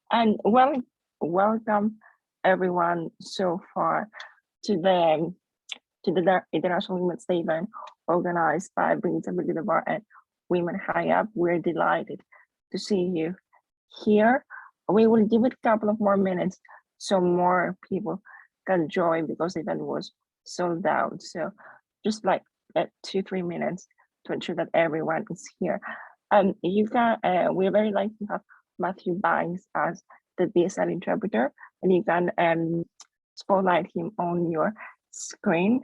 And welcome everyone so far to the International Women's Day event organized by BDABar and Women High Up. We're delighted to see you here. We will give it a couple of more minutes so more people can join because the event was sold out. So just like 2-3 minutes to ensure that everyone is here. You can we're very lucky to have Matthew Banks as the BSL interpreter, and you can spotlight him on your screen.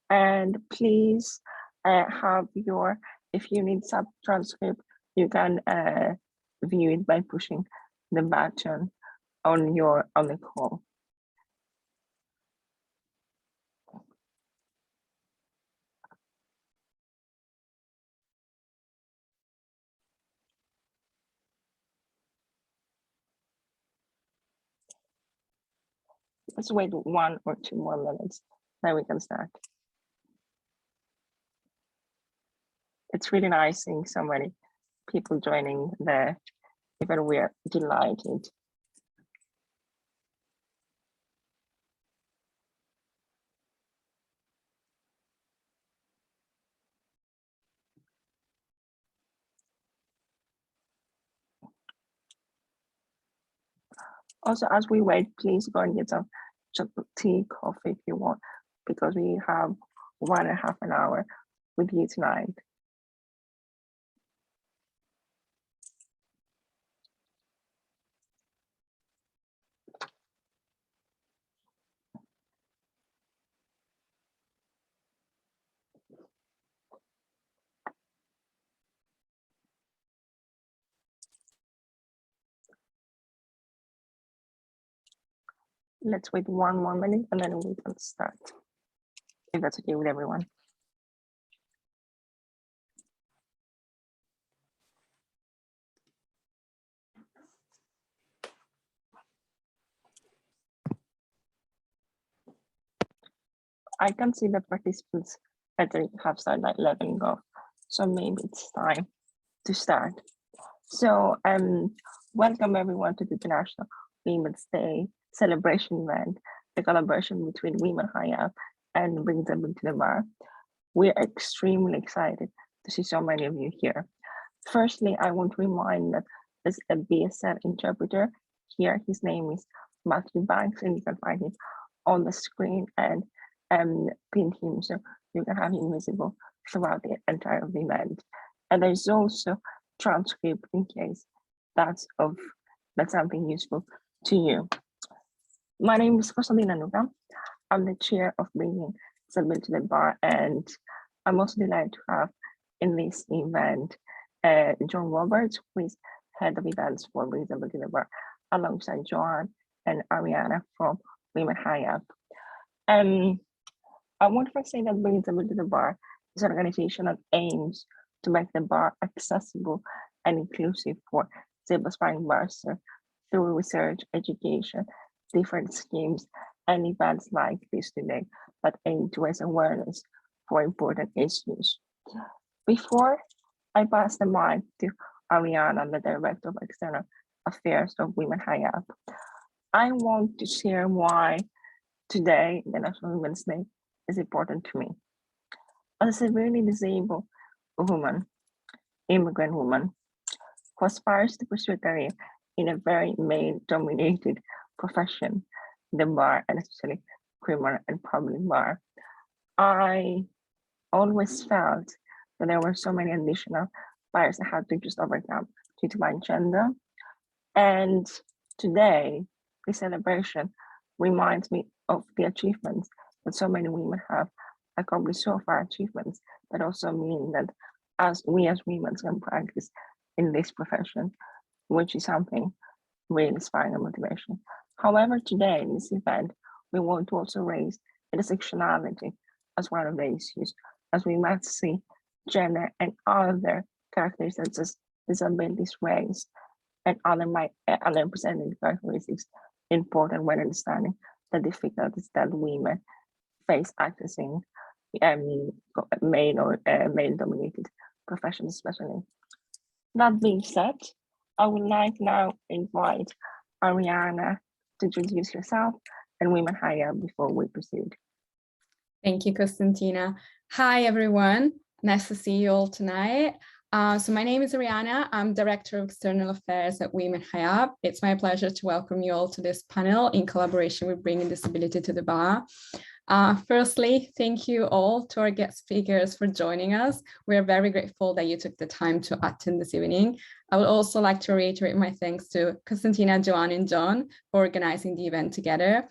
And please have your, if you need sub transcript, you can view it by pushing the button on the call. Let's wait 1 or 2 more minutes, then we can start. It's really nice seeing so many people joining the event. We are delighted. Also, as we wait, please go and get some tea, coffee if you want, because we have 1.5 an hour with you tonight. Let's wait 1 more minute and then we can start, if that's okay with everyone. I can see the participants that they have started like leveling off, so maybe it's time to start. So welcome everyone to the International Women's Day celebration event, the collaboration between Women High Up and BDABar. We're extremely excited to see so many of you here. Firstly, I want to remind that there's a BSL interpreter here. His name is Matthew Banks, and you can find him on the screen and pin him so you can have him visible throughout the entire event. And there's also transcript in case that's something useful to you. My name is Constantina Nuga. I'm the chair of bringing BDABar, and I'm also delighted to have in this event John Roberts, who is head of events for BDABar, alongside Joanne and Ariana from Women High Up. I want to say that BDABar is an organization that aims to make the bar accessible and inclusive for aspiring barristers through research, education, different schemes, and events like this today that aim to raise awareness for important issues. Before I pass the mic to Ariana, the Director of External Affairs of Women High Up, I want to share why today, the National Women's Day, is important to me. As a severely disabled woman, immigrant woman, who aspires to pursue a career in a very male-dominated profession, the bar, and especially criminal and public bar, I always felt that there were so many additional barriers I had to just overcome due to my gender. And today, this celebration reminds me of the achievements that so many women have accomplished so far, achievements that also mean that we as women can practice in this profession, which is something really inspiring and motivation. However, today in this event, we want to also raise intersectionality as one of the issues, as we might see gender and other characteristics disabilities, race, and other underrepresented characteristics important when understanding the difficulties that women face accessing male-dominated professions, especially. That being said, I would like now invite Ariana to introduce herself and Women Higher before we proceed. Thank you, Constantina. Hi, everyone. Nice to see you all tonight. So my name is Ariana. I'm Director of External Affairs at Women High Up. It's my pleasure to welcome you all to this panel in collaboration with Bringing Disability to the Bar. Firstly, thank you all to our guest speakers for joining us. We are very grateful that you took the time to attend this evening. I would also like to reiterate my thanks to Constantina, Joanne, and John for organizing the event together.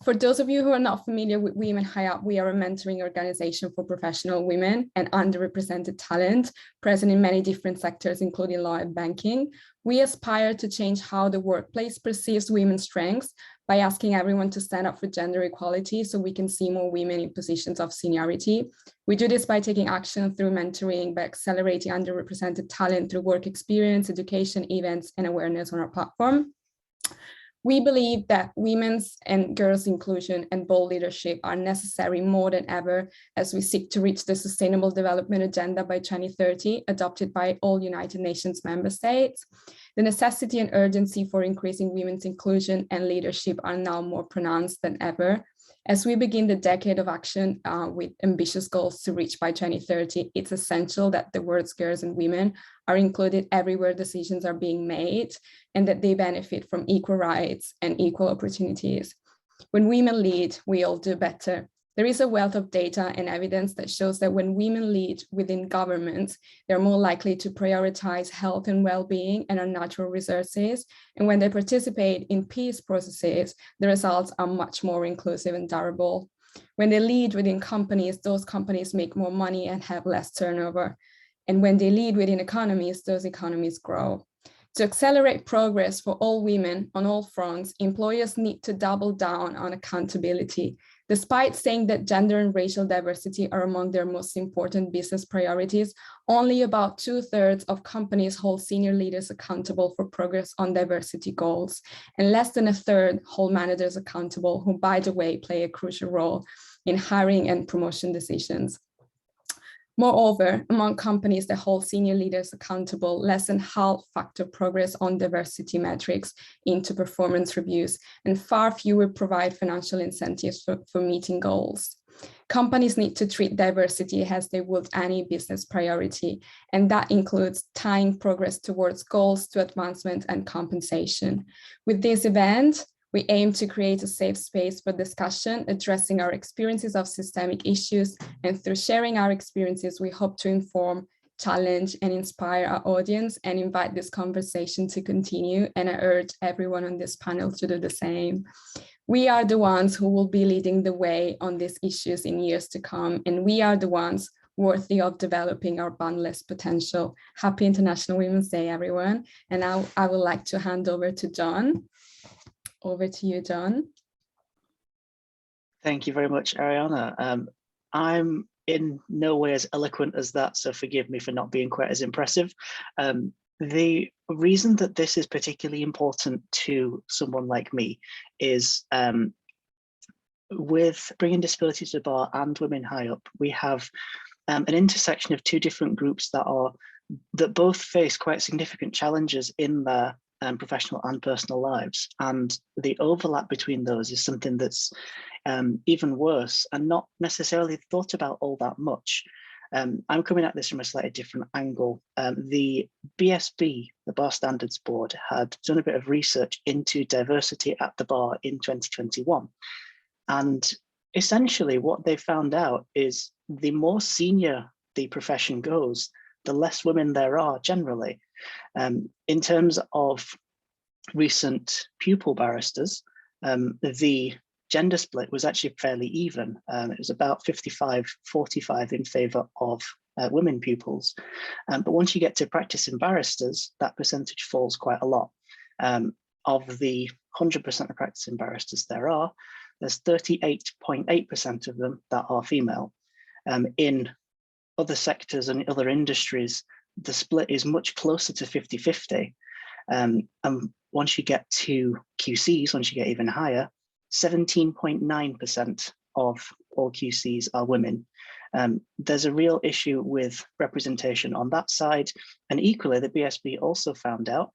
For those of you who are not familiar with Women High Up, we are a mentoring organization for professional women and underrepresented talent present in many different sectors, including law and banking. We aspire to change how the workplace perceives women's strengths by asking everyone to stand up for gender equality so we can see more women in positions of seniority. We do this by taking action through mentoring, by accelerating underrepresented talent through work experience, education, events, and awareness on our platform. We believe that women's and girls' inclusion and bold leadership are necessary more than ever as we seek to reach the Sustainable Development Agenda by 2030, adopted by all United Nations member states. The necessity and urgency for increasing women's inclusion and leadership are now more pronounced than ever. As we begin the decade of action with ambitious goals to reach by 2030, it's essential that the words girls and women are included everywhere decisions are being made and that they benefit from equal rights and equal opportunities. When women lead, we all do better. There is a wealth of data and evidence that shows that when women lead within governments, they're more likely to prioritize health and well-being and our natural resources. And when they participate in peace processes, the results are much more inclusive and durable. When they lead within companies, those companies make more money and have less turnover. And when they lead within economies, those economies grow. To accelerate progress for all women on all fronts, employers need to double down on accountability. Despite saying that gender and racial diversity are among their most important business priorities, only about 2/3 of companies hold senior leaders accountable for progress on diversity goals, and less than 1/3 hold managers accountable, who, by the way, play a crucial role in hiring and promotion decisions. Moreover, among companies that hold senior leaders accountable, less than half factor progress on diversity metrics into performance reviews, and far fewer provide financial incentives for meeting goals. Companies need to treat diversity as they would any business priority, and that includes tying progress towards goals to advancement and compensation. With this event, we aim to create a safe space for discussion, addressing our experiences of systemic issues, and through sharing our experiences, we hope to inform, challenge, and inspire our audience and invite this conversation to continue, and I urge everyone on this panel to do the same. We are the ones who will be leading the way on these issues in years to come, and we are the ones worthy of developing our boundless potential. Happy International Women's Day, everyone. And now I would like to hand over to John. Over to you, John. Thank you very much, Ariana. I'm in no way as eloquent as that, so forgive me for not being quite as impressive. The reason that this is particularly important to someone like me is with Bringing Disability to the Bar and Women High Up, we have an intersection of two different groups that both face quite significant challenges in their professional and personal lives, and the overlap between those is something that's even worse and not necessarily thought about all that much. I'm coming at this from a slightly different angle. The BSB, the Bar Standards Board, had done a bit of research into diversity at the bar in 2021, and essentially what they found out is the more senior the profession goes, the less women there are generally. In terms of recent pupil barristers, the gender split was actually fairly even. It was about 55-45 in favour of women pupils. But once you get to practicing barristers, that percentage falls quite a lot. Of the 100% of practicing barristers there's 38.8% of them that are female. In other sectors and other industries, the split is much closer to 50-50. And once you get to QCs, once you get even higher, 17.9% of all QCs are women. There's a real issue with representation on that side. And equally, the BSB also found out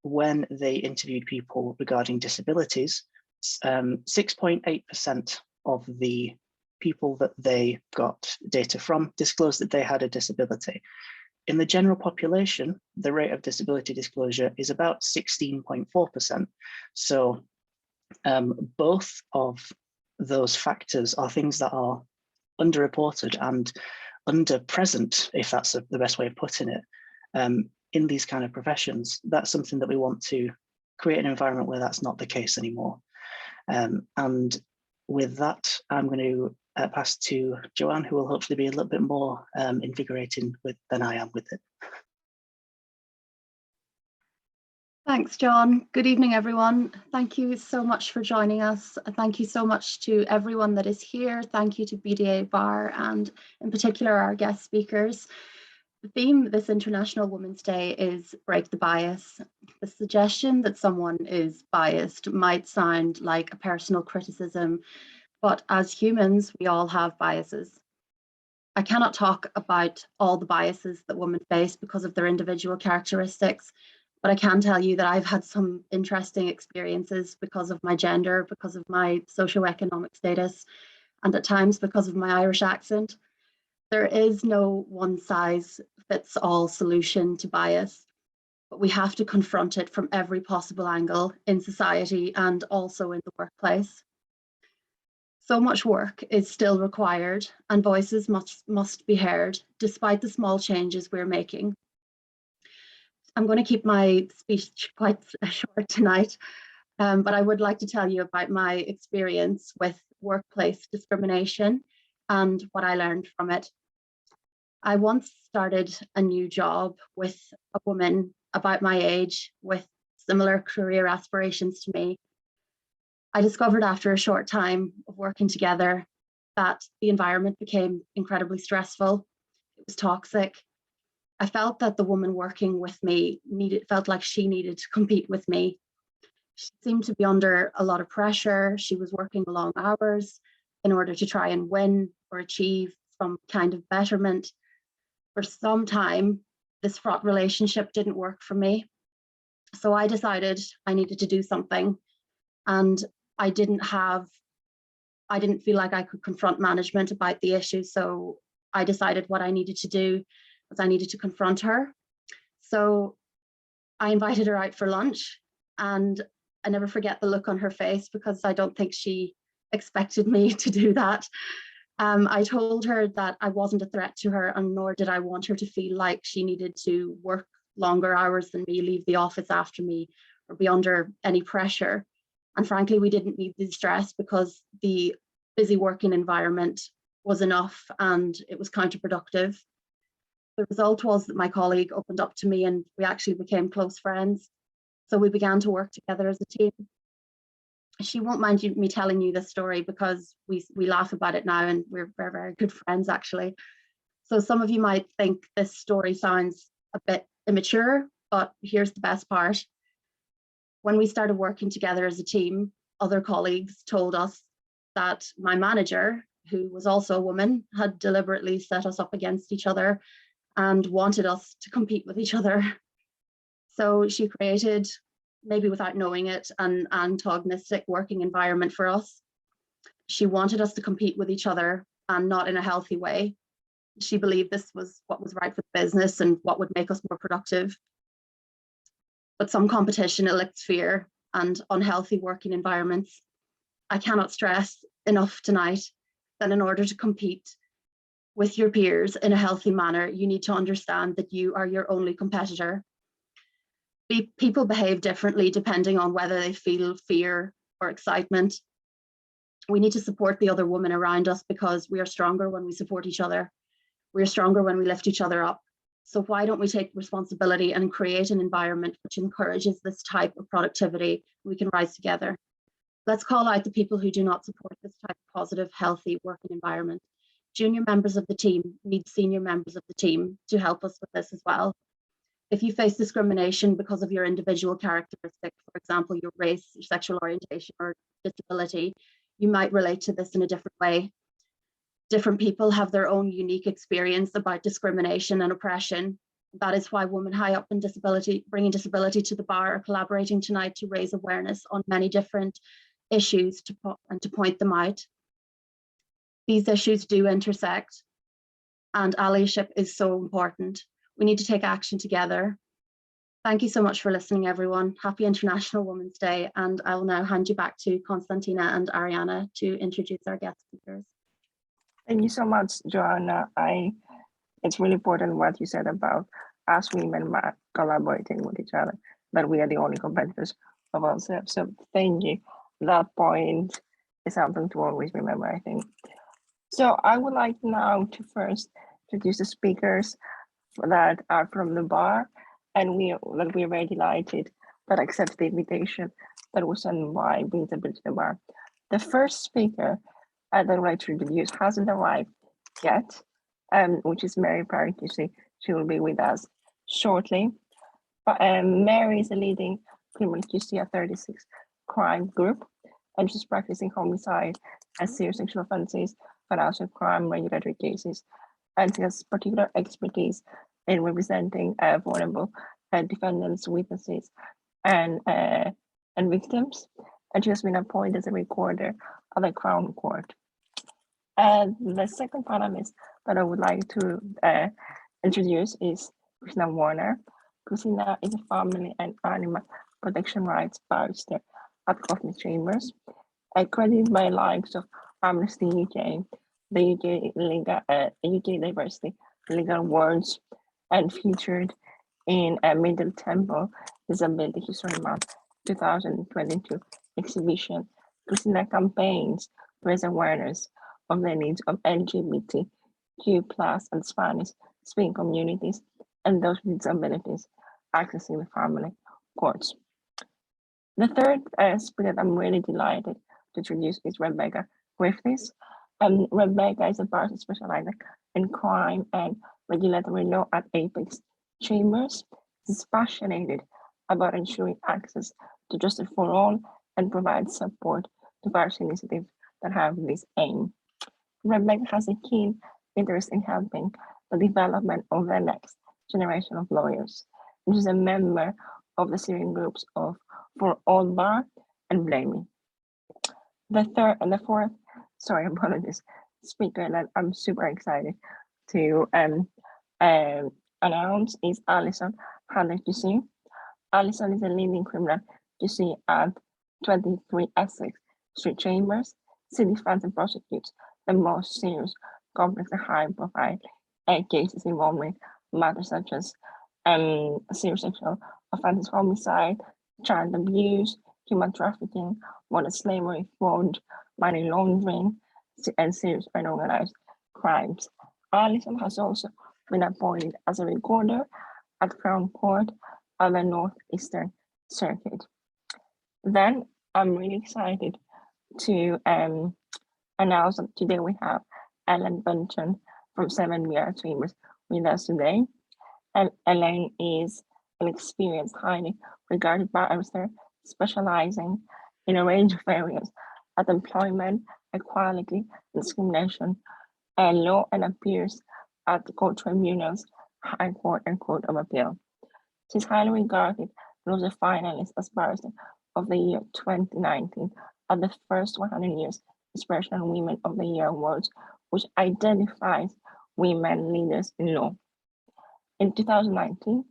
when they interviewed people regarding disabilities, 6.8% of the people that they got data from disclosed that they had a disability. In the general population, the rate of disability disclosure is about 16.4%. So both of those factors are things that are underreported and underpresent, if that's the best way of putting it, in these kind of professions. That's something that we want to create an environment where that's not the case anymore. And with that, I'm going to pass to Joanne, who will hopefully be a little bit more invigorating than I am with it. Thanks, John. Good evening, everyone. Thank you so much for joining us. Thank you so much to everyone that is here. Thank you to BDABar and in particular our guest speakers. The theme of this International Women's Day is Break the Bias. The suggestion that someone is biased might sound like a personal criticism, but as humans, we all have biases. I cannot talk about all the biases that women face because of their individual characteristics, but I can tell you that I've had some interesting experiences because of my gender, because of my socioeconomic status, and at times because of my Irish accent. There is no one-size-fits-all solution to bias, but we have to confront it from every possible angle in society and also in the workplace. So much work is still required and voices must be heard despite the small changes we're making. I'm going to keep my speech quite short tonight, but I would like to tell you about my experience with workplace discrimination and what I learned from it. I once started a new job with a woman about my age with similar career aspirations to me. I discovered after a short time of working together that the environment became incredibly stressful. It was toxic. I felt that the woman working with me felt like she needed to compete with me. She seemed to be under a lot of pressure. She was working long hours in order to try and win or achieve some kind of betterment. For some time, this fraught relationship didn't work for me. So I decided I needed to do something, and I didn't feel like I could confront management about the issue. So I decided what I needed to do was I needed to confront her. So I invited her out for lunch, and I never forget the look on her face because I don't think she expected me to do that. I told her that I wasn't a threat to her, and nor did I want her to feel like she needed to work longer hours than me, leave the office after me, or be under any pressure. And frankly, we didn't need the stress because the busy working environment was enough and it was counterproductive. The result was that my colleague opened up to me and we actually became close friends. So we began to work together as a team. She won't mind me telling you this story because we laugh about it now and we're very, very good friends actually. So some of you might think this story sounds a bit immature, but here's the best part. When we started working together as a team, other colleagues told us that my manager, who was also a woman, had deliberately set us up against each other and wanted us to compete with each other. So she created, maybe without knowing it, an antagonistic working environment for us. She wanted us to compete with each other and not in a healthy way. She believed this was what was right for the business and what would make us more productive. But some competition elicits fear and unhealthy working environments. I cannot stress enough tonight that in order to compete with your peers in a healthy manner, you need to understand that you are your only competitor. People behave differently depending on whether they feel fear or excitement. We need to support the other women around us because we are stronger when we support each other. We are stronger when we lift each other up. So why don't we take responsibility and create an environment which encourages this type of productivity? We can rise together. Let's call out the people who do not support this type of positive, healthy working environment. junior members of the team need senior members of the team to help us with this as well. If you face discrimination because of your individual characteristics, for example, your race, your sexual orientation, or disability, you might relate to this in a different way. Different people have their own unique experience about discrimination and oppression. That is why women high up in disability, bringing disability to the bar, are collaborating tonight to raise awareness on many different issues and to point them out. These issues do intersect, and allyship is so important. We need to take action together. Thank you so much for listening, everyone. Happy International Women's Day, and I will now hand you back to Konstantina and Ariana to introduce our guest speakers. Thank you so much, Joanna. It's really important what you said about us women collaborating with each other, that we are the only competitors of ourselves. So thank you. That point is something to always remember, I think. So I would like now to first introduce the speakers that are from the bar, and we are very delighted that accepts the invitation that was sent by BDABar to the bar. The first speaker that I'd like to introduce hasn't arrived yet, which is Mary Prioritising. She will be with us shortly. But Mary is a leading criminal QC at 36 crime group, and she's practicing homicide and serious sexual offences, financial crime, regulatory cases, and she has particular expertise in representing vulnerable defendants, witnesses, and victims. And she has been appointed as a recorder of the Crown Court. And the second panelist that I would like to introduce is Christina Warner. Christina is a family and animal protection rights barrister at Coffee Chambers, accredited by likes of Amnesty UK, the UK Diversity Legal Awards, and featured in a Middle Temple Disability History Month 2022 exhibition. Christina campaigns to raise awareness of the needs of LGBTQ+ and Spanish-speaking communities and those with disabilities accessing the family courts. The third speaker that I'm really delighted to introduce is Rebecca Griffiths. Rebecca is a barrister specializing in crime and regulatory law at Apex Chambers. She's passionate about ensuring access to justice for all and provides support to various initiatives that have this aim. Rebecca has a keen interest in helping the development of the next generation of lawyers. And she's a member of the steering groups of For All Bar and Blame Me. The third and the fourth, speaker that I'm super excited to announce is Alison Hunter QC. Alison is a leading criminal QC at 23 Essex Street Chambers. She defends and prosecutes the most serious, complex, and high-profile cases involving matters such as serious sexual offences, homicide, child abuse, human trafficking, modern slavery, fraud, money laundering, and serious and organized crimes. Alison has also been appointed as a recorder at Crown Court of the Northeastern Circuit. Then I'm really excited to announce that today we have Ellen Bunton from 7BR Chambers with us today. And Ellen is an experienced, highly regarded barrister specializing in a range of areas at employment, equality, discrimination, and law, and appears at the court tribunals, High Court, and Court of Appeal. She's highly regarded and was a finalist as Barrister of the Year 2019 at the first 100 Years Inspirational Women of the Year Awards, which identifies women leaders in law. In 2019,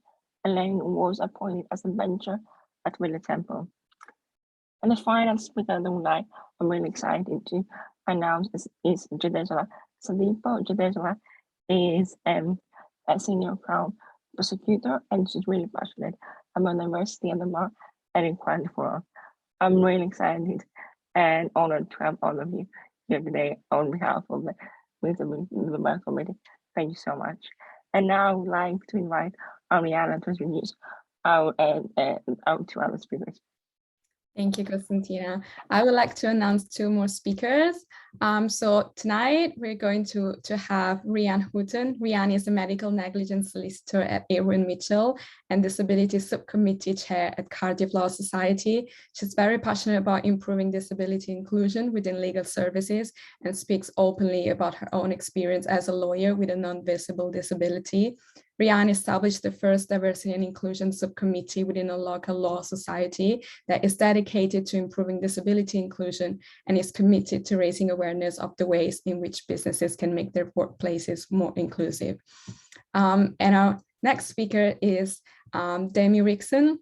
Elaine was appointed as a bencher at Middle Temple. And the final speaker that I'm really excited to announce is Jadezla Sadipo. Jadezla is a senior Crown prosecutor, and she's really passionate about diversity and the bar and equality for all. I'm really excited and honored to have all of you here today on behalf of the Bar Committee. Thank you so much. And now I would like to invite Ariana to introduce our two other speakers. Thank you, Konstantina. I would like to announce two more speakers. So tonight we're going to have Rianne Houghton. Rianne is a medical negligence solicitor at Irwin Mitchell and Disability Subcommittee Chair at Cardiff Law Society. She's very passionate about improving disability inclusion within legal services and speaks openly about her own experience as a lawyer with a non-visible disability. Rianne established the first diversity and inclusion subcommittee within a local law society that is dedicated to improving disability inclusion and is committed to raising awareness of the ways in which businesses can make their workplaces more inclusive. And our next speaker is Demi Rickson.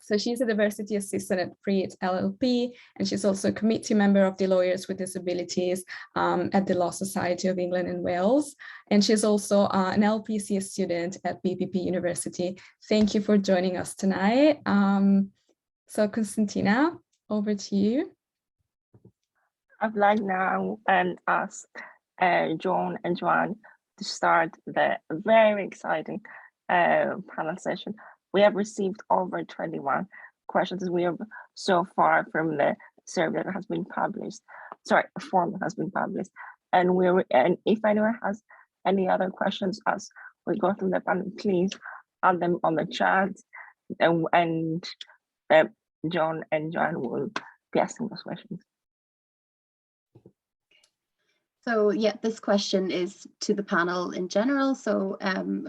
So she's a diversity assistant at Freed LLP, and she's also a committee member of the Lawyers with Disabilities at the Law Society of England and Wales. And she's also an LPC student at BPP University. Thank you for joining us tonight. So Konstantina, over to you. I'd like now and ask John and Joanne to start the very exciting panel session. We have received over 21 questions we have so far from the survey that has been published. Sorry, the form that has been published. And if anyone has any other questions as we go through the panel, please add them on the chat, and John and Joanne will be asking those questions. So yeah, this question is to the panel in general. So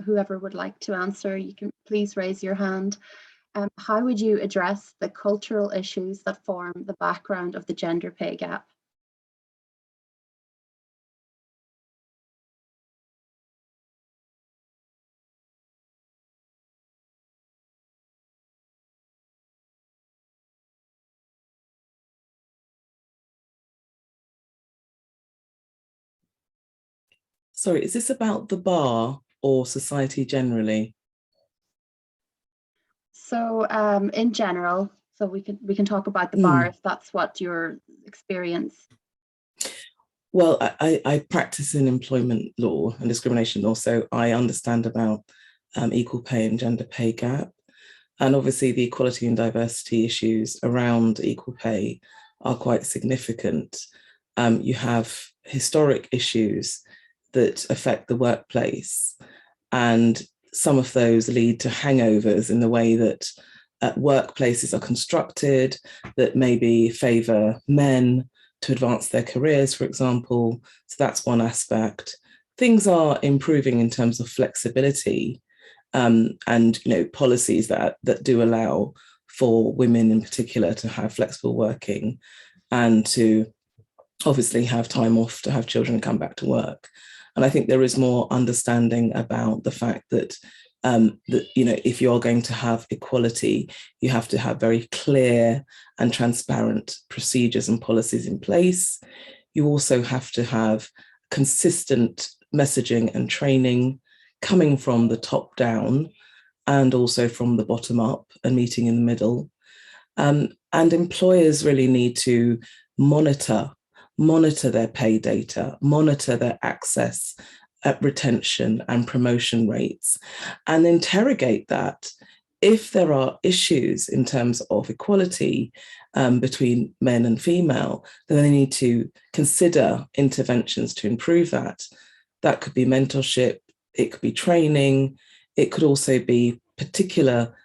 whoever would like to answer, you can please raise your hand. How would you address the cultural issues that form the background of the gender pay gap? Sorry, is this about the bar or society generally? So in general, so we can talk about the bar if that's what your experience. Well, I practice in employment law and discrimination law, so I understand about equal pay and gender pay gap. And obviously the equality and diversity issues around equal pay are quite significant. You have historic issues that affect the workplace, and some of those lead to hangovers in the way that workplaces are constructed that maybe favour men to advance their careers, for example. So that's one aspect. Things are improving in terms of flexibility and policies that do allow for women in particular to have flexible working and to obviously have time off to have children and come back to work. And I think there is more understanding about the fact that, if you're going to have equality, you have to have very clear and transparent procedures and policies in place. You also have to have consistent messaging and training coming from the top down and also from the bottom up and meeting in the middle. And employers really need to monitor their pay data, monitor their access, retention and promotion rates, and interrogate that. If there are issues in terms of equality between men and female, then they need to consider interventions to improve that. That could be mentorship, it could be training, it could also be particular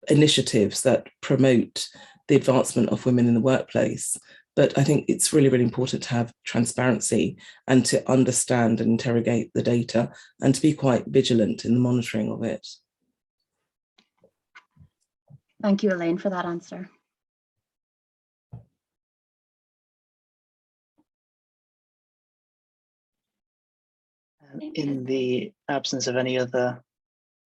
initiatives that promote the advancement of women in the workplace. But I think it's really, really important to have transparency and to understand and interrogate the data and to be quite vigilant in the monitoring of it. Thank you, Elaine, for that answer. In the absence of any other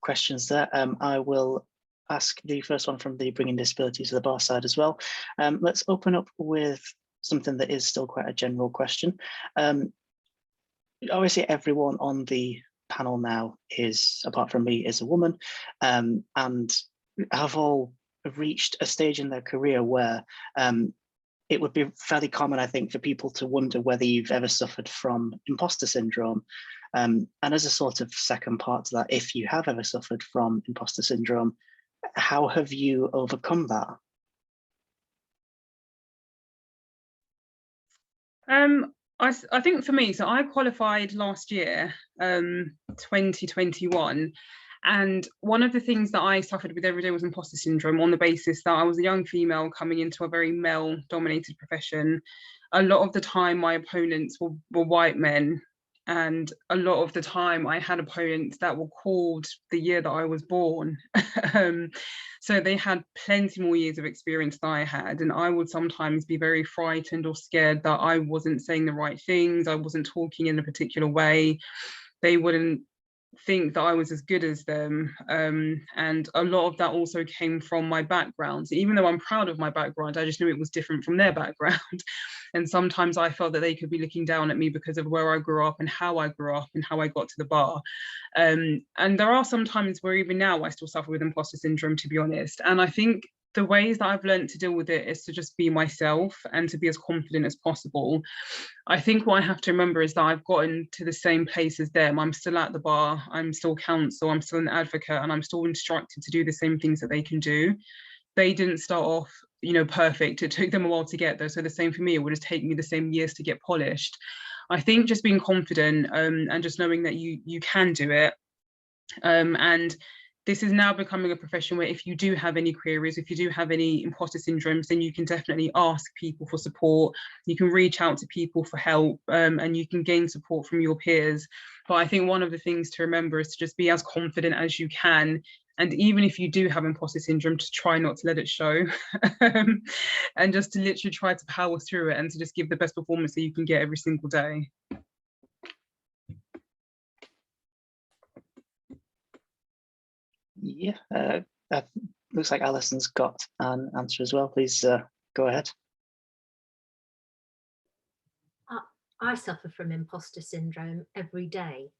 questions there, I will ask the first one from the Bringing Disability to the Bar side as well. Let's open up with something that is still quite a general question. Obviously, everyone on the panel now is, apart from me, is a woman, and have all reached a stage in their career where it would be fairly common, I think, for people to wonder whether you've ever suffered from imposter syndrome. And as a sort of second part to that, if you have ever suffered from imposter syndrome, how have you overcome that? I think for me, so I qualified last year, 2021. And one of the things that I suffered with every day was imposter syndrome, on the basis that I was a young female coming into a very male-dominated profession. A lot of the time, my opponents were white men. And a lot of the time, I had opponents that were called the year that I was born. So they had plenty more years of experience than I had. And I would sometimes be very frightened or scared that I wasn't saying the right things, I wasn't talking in a particular way. They wouldn't think that I was as good as them. And a lot of that also came from my background. So even though I'm proud of my background, I just knew it was different from their background. And sometimes I felt that they could be looking down at me because of where I grew up and how I grew up and how I got to the bar. And there are some times where even now I still suffer with imposter syndrome, to be honest. And I think the ways that I've learned to deal with it is to just be myself and to be as confident as possible. I think what I have to remember is that I've gotten to the same place as them. I'm still at the bar, I'm still counsel, I'm still an advocate, and I'm still instructed to do the same things that they can do. They didn't start off, you know, perfect. It took them a while to get there. So the same for me, it would have taken me the same years to get polished. I think just being confident and just knowing that you can do it. And this is now becoming a profession where if you do have any queries, if you do have any imposter syndromes, then you can definitely ask people for support. You can reach out to people for help, and you can gain support from your peers. But I think one of the things to remember is to just be as confident as you can. And even if you do have imposter syndrome, to try not to let it show, and just to literally try to power through it and to just give the best performance that you can get every single day. Yeah, looks like Alison's got an answer as well. Please go ahead. I suffer from imposter syndrome every day,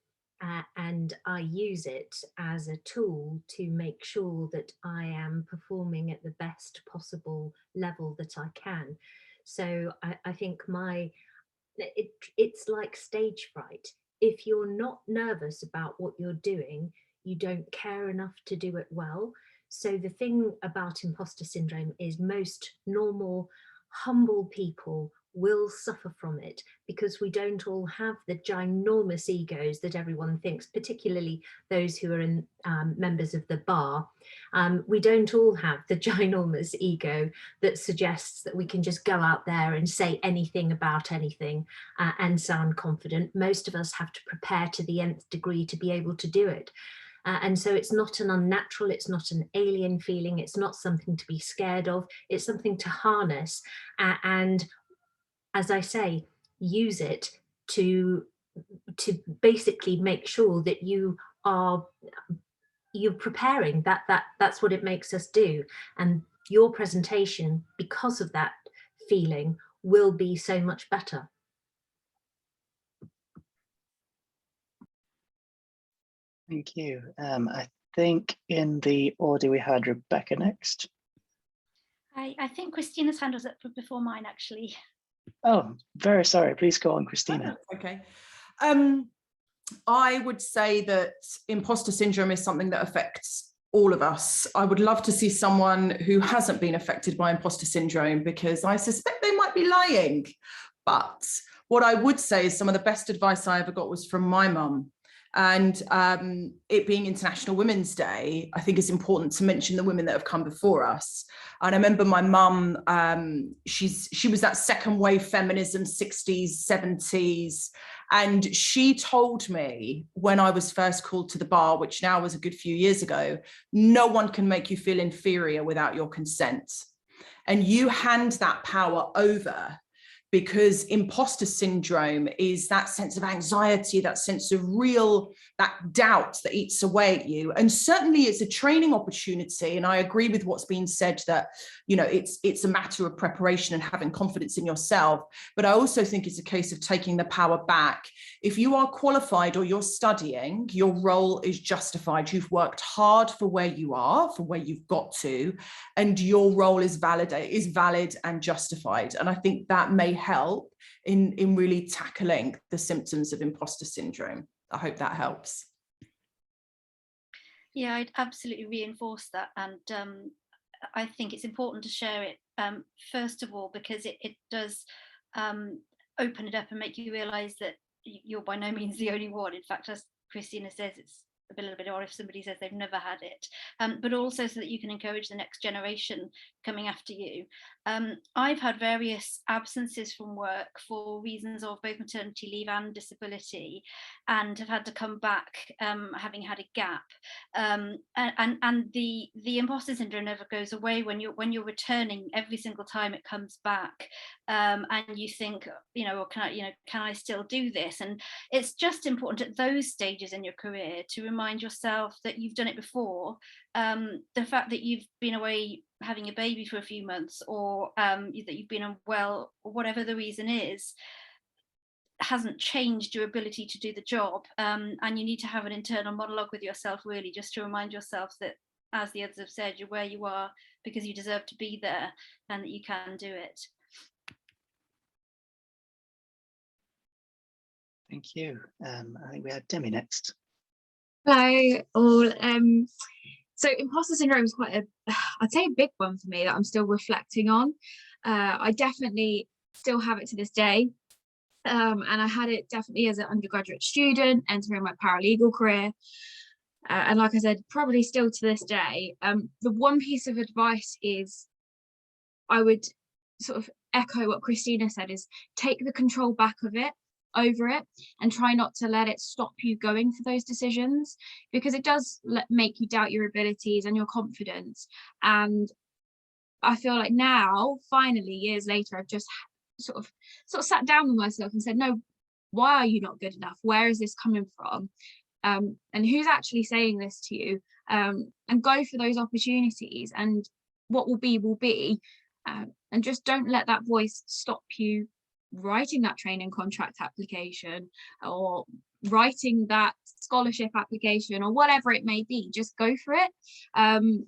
and I use it as a tool to make sure that I am performing at the best possible level that I can. So I think it's like stage fright. If you're not nervous about what you're doing, you don't care enough to do it well. So the thing about imposter syndrome is most normal, humble people will suffer from it, because we don't all have the ginormous egos that everyone thinks, particularly those who are in members of the bar. We don't all have the ginormous ego that suggests that we can just go out there and say anything about anything and sound confident. Most of us have to prepare to the nth degree to be able to do it. And so it's not an unnatural, it's not an alien feeling, it's not something to be scared of, it's something to harness. And as I say, use it to basically make sure that you're preparing. That's what it makes us do. And your presentation, because of that feeling, will be so much better. Thank you. I think in the order we had Rebecca next. I think Christina's hand was up before mine, actually. Oh, very sorry. Please go on, Christina. Oh, okay. I would say that imposter syndrome is something that affects all of us. I would love to see someone who hasn't been affected by imposter syndrome, because I suspect they might be lying. But what I would say is some of the best advice I ever got was from my mum. And it being International Women's Day, I think it's important to mention the women that have come before us. And I remember my mum, she was that second wave feminism, 60s, 70s. And she told me when I was first called to the bar, which now was a good few years ago, no one can make you feel inferior without your consent. And you hand that power over, because imposter syndrome is that sense of anxiety, that sense of that doubt that eats away at you. And certainly it's a training opportunity. And I agree with what's been said that, you know, it's a matter of preparation and having confidence in yourself. But I also think it's a case of taking the power back. If you are qualified or you're studying, your role is justified. You've worked hard for where you are, for where you've got to, and your role is valid and justified. And I think that may help in really tackling the symptoms of imposter syndrome. I hope that helps. Yeah, I'd absolutely reinforce that. And I think it's important to share it, first of all, because it does open it up and make you realise that you're by no means the only one. In fact, as Christina says, it's a little bit odd if somebody says they've never had it, but also so that you can encourage the next generation coming after you. I've had various absences from work for reasons of both maternity leave and disability, and have had to come back having had a gap. And the imposter syndrome never goes away when you're returning. Every single time it comes back, and you think, well, can I still do this? And it's just important at those stages in your career to remind yourself that you've done it before. The fact that you've been away having a baby for a few months, or that you've been unwell, or whatever the reason is, hasn't changed your ability to do the job. And you need to have an internal monologue with yourself, really, just to remind yourself that, as the others have said, you're where you are because you deserve to be there and that you can do it. Thank you. I think we had Demi next. Hello all. So imposter syndrome is quite I'd say a big one for me that I'm still reflecting on. I definitely still have it to this day. And I had it definitely as an undergraduate student entering my paralegal career. And like I said, probably still to this day. The one piece of advice is, I would sort of echo what Christina said, is take the control back of it, over it, and try not to let it stop you going for those decisions, because it does make you doubt your abilities and your confidence. And I feel like now, finally, years later, I've just sort of sat down with myself and said, no, why are you not good enough? Where is this coming from? And who's actually saying this to you? And go for those opportunities, and what will be. And just don't let that voice stop you writing that training contract application, or writing that scholarship application, or whatever it may be. Just go for it. And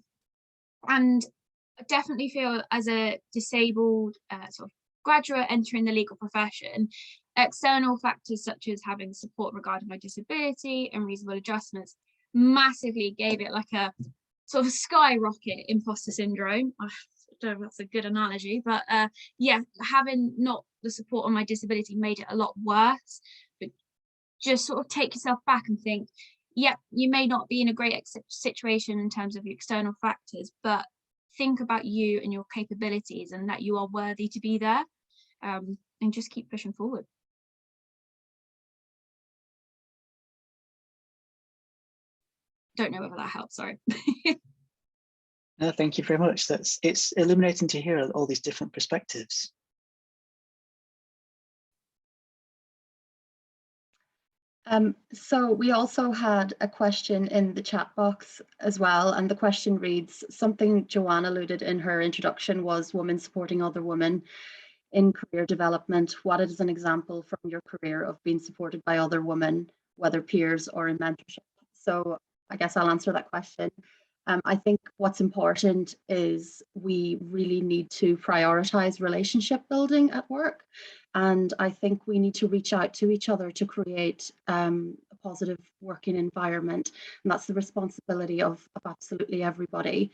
I definitely feel, as a disabled sort of graduate entering the legal profession, external factors such as having support regarding my disability and reasonable adjustments massively gave it like a sort of skyrocket imposter syndrome. I don't know if that's a good analogy, but yeah, having not the support on my disability made it a lot worse. But just sort of take yourself back and think, yeah, you may not be in a great situation in terms of your external factors, but think about you and your capabilities, and that you are worthy to be there, and just keep pushing forward. Don't know whether that helps, sorry. No, thank you very much. It's illuminating to hear all these different perspectives. So we also had a question in the chat box as well, and the question reads, something Joanne alluded in her introduction was women supporting other women in career development. What is an example from your career of being supported by other women, whether peers or in mentorship? So I guess I'll answer that question. I think what's important is we really need to prioritize relationship building at work. And I think we need to reach out to each other to create a positive working environment. And that's the responsibility of absolutely everybody,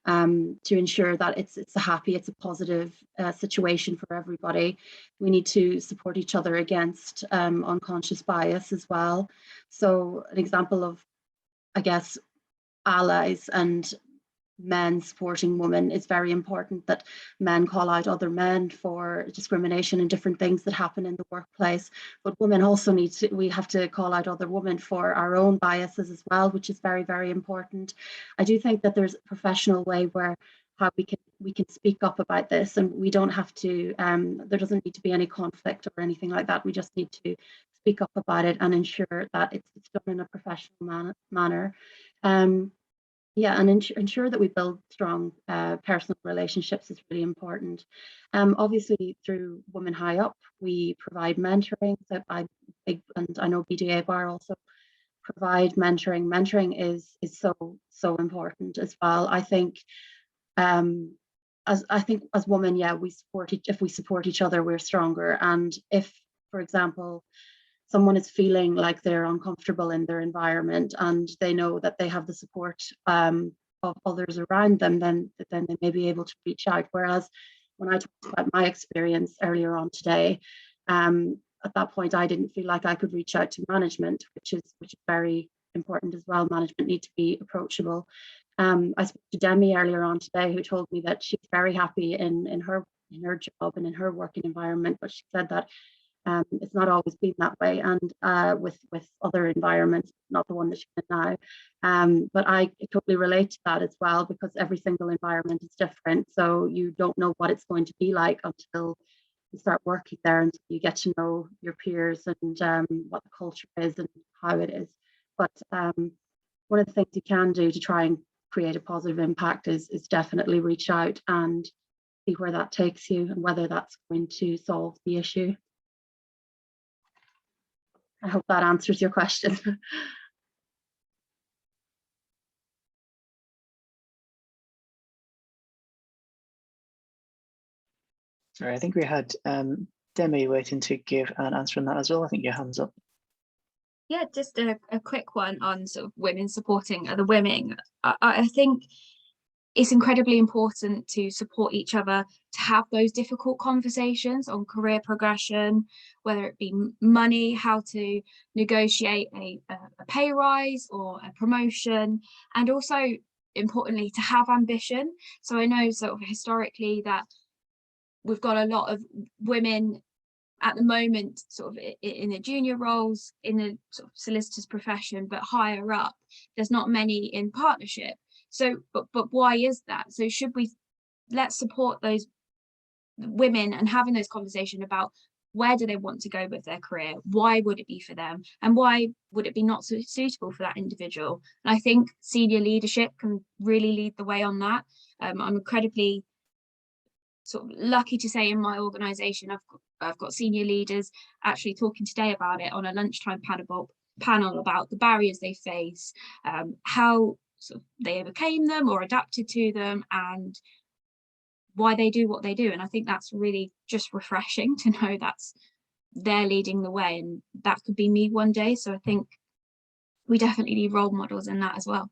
to ensure that it's a happy, it's a positive situation for everybody. We need to support each other against unconscious bias as well. So an example of, I guess, allies and men supporting women, is very important that men call out other men for discrimination and different things that happen in the workplace, but women also we have to call out other women for our own biases as well, which is very, very important. I do think that there's a professional way where how we can speak up about this, and we don't have to, there doesn't need to be any conflict or anything like that. We just need to speak up about it and ensure that it's done in a professional manner. Yeah, and ensure that we build strong personal relationships is really important. Obviously, through Women High Up, we provide mentoring. So and I know BDABar also provide mentoring. Mentoring is so important as well. I think, as women, yeah, if we support each other, we're stronger. And if, for example, someone is feeling like they're uncomfortable in their environment and they know that they have the support of others around them, then they may be able to reach out. Whereas when I talked about my experience earlier on today, At that point, I didn't feel like I could reach out to management, which is very important as well. Management need to be approachable. I spoke to Demi earlier on today, who told me that she's very happy in her job and in her working environment, but she said that it's not always been that way, and with other environments, not the one that she's in now. But I totally relate to that as well, because every single environment is different. So you don't know what it's going to be like until you start working there, and you get to know your peers and what the culture is and how it is. But one of the things you can do to try and create a positive impact is definitely reach out and see where that takes you and whether that's going to solve the issue. I hope that answers your question. Sorry, I think we had Demi waiting to give an answer on that as well. I think your hand's up. Yeah, just a quick one on sort of women supporting other women. I think it's incredibly important to support each other, to have those difficult conversations on career progression, whether it be money, how to negotiate a pay rise or a promotion, and also importantly to have ambition. So I know sort of historically that we've got a lot of women at the moment sort of in the junior roles in the sort of solicitor's profession, but higher up there's not many in partnership. So but why is that? So let's support those women and having those conversations about where do they want to go with their career, why would it be for them, and why would it be not so suitable for that individual. And I think senior leadership can really lead the way on that. I'm incredibly sort of lucky to say in my organisation I've got senior leaders actually talking today about it on a lunchtime panel about the barriers they face, how sort of they overcame them or adapted to them, and why they do what they do. And I think that's really just refreshing to know they're leading the way, and that could be me one day. So I think we definitely need role models in that as well.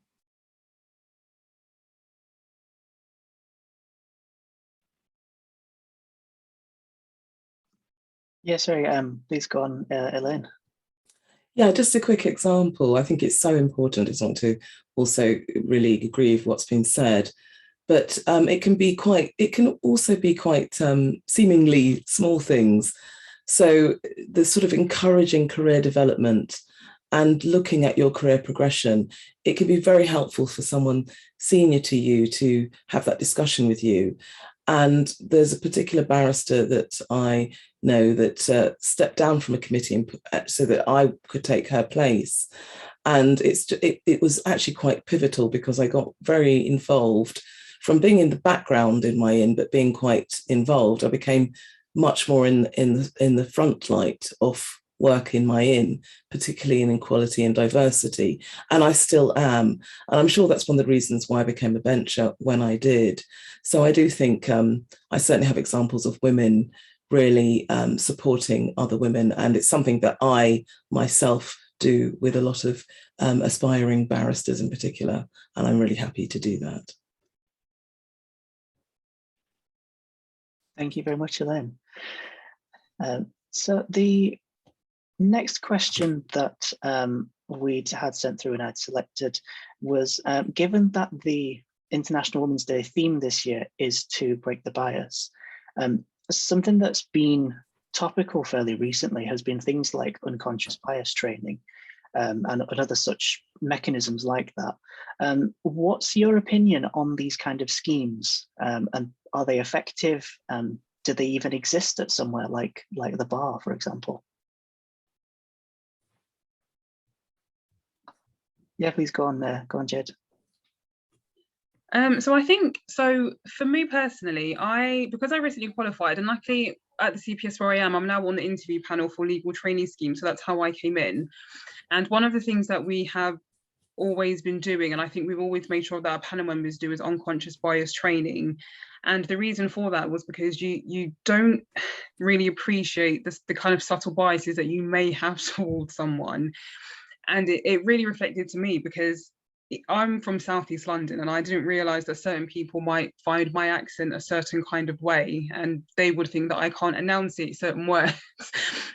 Yeah, sorry, please go on, Elaine. Yeah, just a quick example. I think it's so important. It's not to also really agree with what's been said, but it can also be quite seemingly small things. So the sort of encouraging career development and looking at your career progression, it can be very helpful for someone senior to you to have that discussion with you. And there's a particular barrister that I know that stepped down from a committee so that I could take her place. And it was actually quite pivotal, because I got very involved from being in the background in my inn, but being quite involved. I became much more in the front light of work in my inn, particularly in equality and diversity, and I still am. And I'm sure that's one of the reasons why I became a bencher when I did. So I do think I certainly have examples of women really supporting other women, and it's something that I myself do with a lot of aspiring barristers in particular, and I'm really happy to do that. Thank you very much, Elaine. So the next question that we'd had sent through and I'd selected was, given that the International Women's Day theme this year is to break the bias, something that's been topical fairly recently has been things like unconscious bias training and other such mechanisms like that. What's your opinion on these kind of schemes, and are they effective? Do they even exist at somewhere like the bar, for example? Yeah, please go on there. Go on, Jed. So I think, so for me personally, because I recently qualified, and luckily at the CPS where I am, I'm now on the interview panel for legal trainee scheme. So that's how I came in. And one of the things that we have always been doing, and I think we've always made sure that our panel members do, is unconscious bias training. And the reason for that was because you don't really appreciate the kind of subtle biases that you may have towards someone. And it really reflected to me, because I'm from Southeast London, and I didn't realise that certain people might find my accent a certain kind of way, and they would think that I can't enunciate certain words,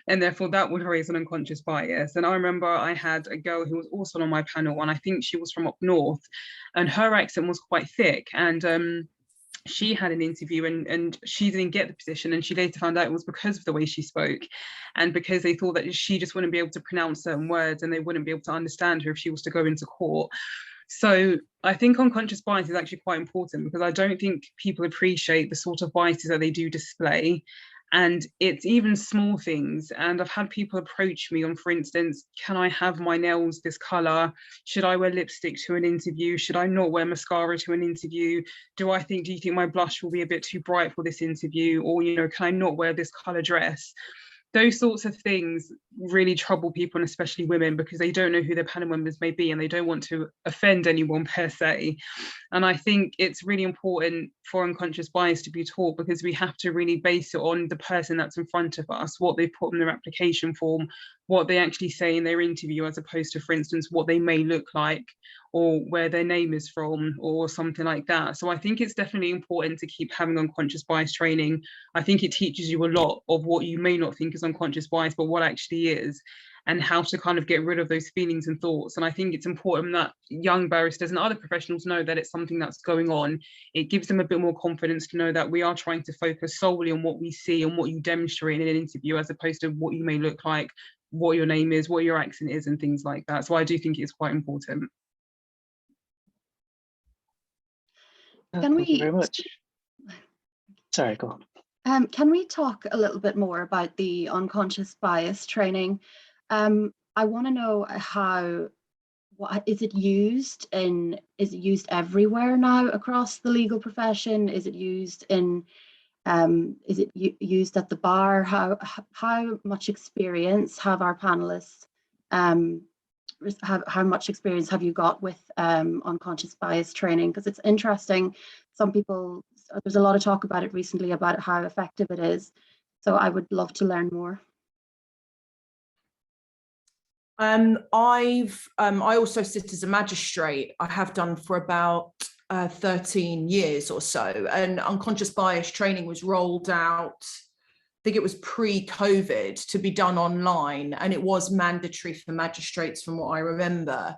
and therefore that would raise an unconscious bias. And I remember I had a girl who was also on my panel, and I think she was from up north, and her accent was quite thick, and she had an interview and she didn't get the position, and she later found out it was because of the way she spoke, and because they thought that she just wouldn't be able to pronounce certain words and they wouldn't be able to understand her if she was to go into court. So I think unconscious bias is actually quite important, because I don't think people appreciate the sort of biases that they do display. And it's even small things. And I've had people approach me on, for instance, can I have my nails this color? Should I wear lipstick to an interview? Should I not wear mascara to an interview? Do you think my blush will be a bit too bright for this interview? Or, you know, can I not wear this color dress? Those sorts of things really trouble people, and especially women, because they don't know who their panel members may be and they don't want to offend anyone per se. And I think it's really important for unconscious bias to be taught, because we have to really base it on the person that's in front of us, what they put in their application form, what they actually say in their interview, as opposed to, for instance, what they may look like or where their name is from or something like that. So I think it's definitely important to keep having unconscious bias training. I think it teaches you a lot of what you may not think is unconscious bias, but what actually is, and how to kind of get rid of those feelings and thoughts. And I think it's important that young barristers and other professionals know that it's something that's going on. It gives them a bit more confidence to know that we are trying to focus solely on what we see and what you demonstrate in an interview, as opposed to what you may look like, what your name is, what your accent is, and things like that. So I do think it's quite important. Thank you very much. Sorry, go on. Can we talk a little bit more about the unconscious bias training? I want to know what is it used in? Is it used everywhere now across the legal profession? Is it used in? Is it used at the bar? How much experience have our panelists? How much experience have you got with unconscious bias training? Because it's interesting. Some people, there's a lot of talk about it recently about how effective it is. So I would love to learn more. I also sit as a magistrate. I have done for about 13 years or so, and unconscious bias training was rolled out, I think it was pre-COVID, to be done online, and it was mandatory for magistrates from what I remember.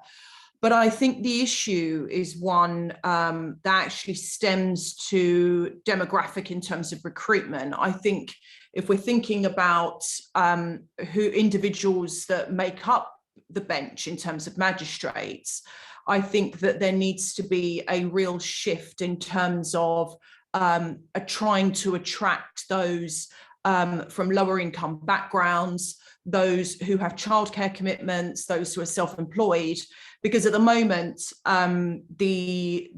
But I think the issue is one that actually stems to demographic in terms of recruitment. I think if we're thinking about who individuals that make up the bench in terms of magistrates, I think that there needs to be a real shift in terms of trying to attract those from lower income backgrounds, those who have childcare commitments, those who are self-employed, because at the moment the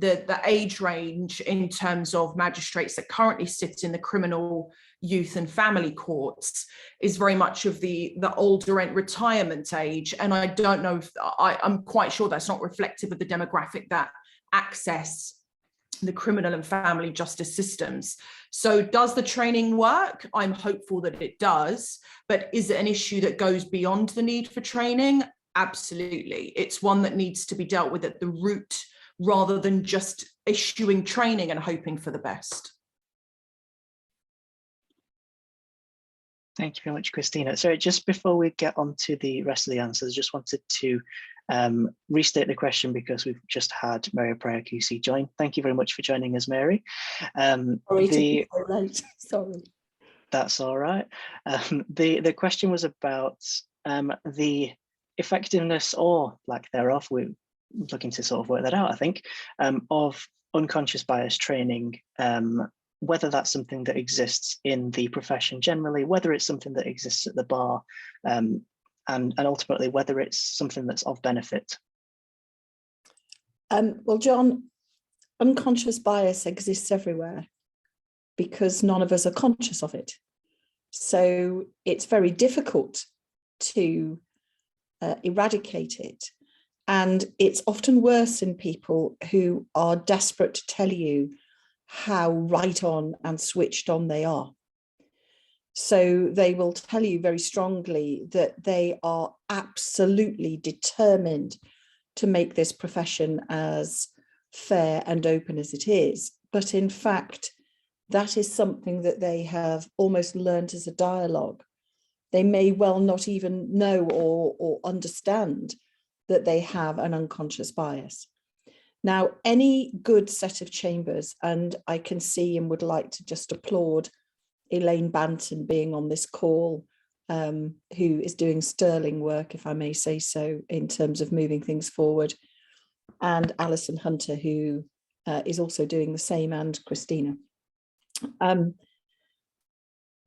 age range in terms of magistrates that currently sit in the criminal, youth and family courts is very much of the older end retirement age, and I don't know if I'm quite sure that's not reflective of the demographic that access the criminal and family justice systems. So does the training work? I'm hopeful that it does, but is it an issue that goes beyond the need for training? Absolutely. It's one that needs to be dealt with at the root, rather than just issuing training and hoping for the best. Thank you very much, Christina. So just before we get on to the rest of the answers, just wanted to restate the question, because we've just had Mary Pryor QC join. Thank you very much for joining us, Mary. Sorry to be so late. Sorry. That's all right. The question was about the effectiveness, or lack thereof, we're looking to sort of work that out, I think, of unconscious bias training, whether that's something that exists in the profession generally, whether it's something that exists at the bar, and ultimately whether it's something that's of benefit. Well, John, unconscious bias exists everywhere because none of us are conscious of it. So it's very difficult to eradicate it. And it's often worse in people who are desperate to tell you how right on and switched on they are. So they will tell you very strongly that they are absolutely determined to make this profession as fair and open as it is. But in fact, that is something that they have almost learned as a dialogue. They may well not even know or understand that they have an unconscious bias. Now, any good set of chambers, and I can see and would like to just applaud Elaine Banton being on this call, who is doing sterling work, if I may say so, in terms of moving things forward, and Alison Hunter, who is also doing the same, and Christina.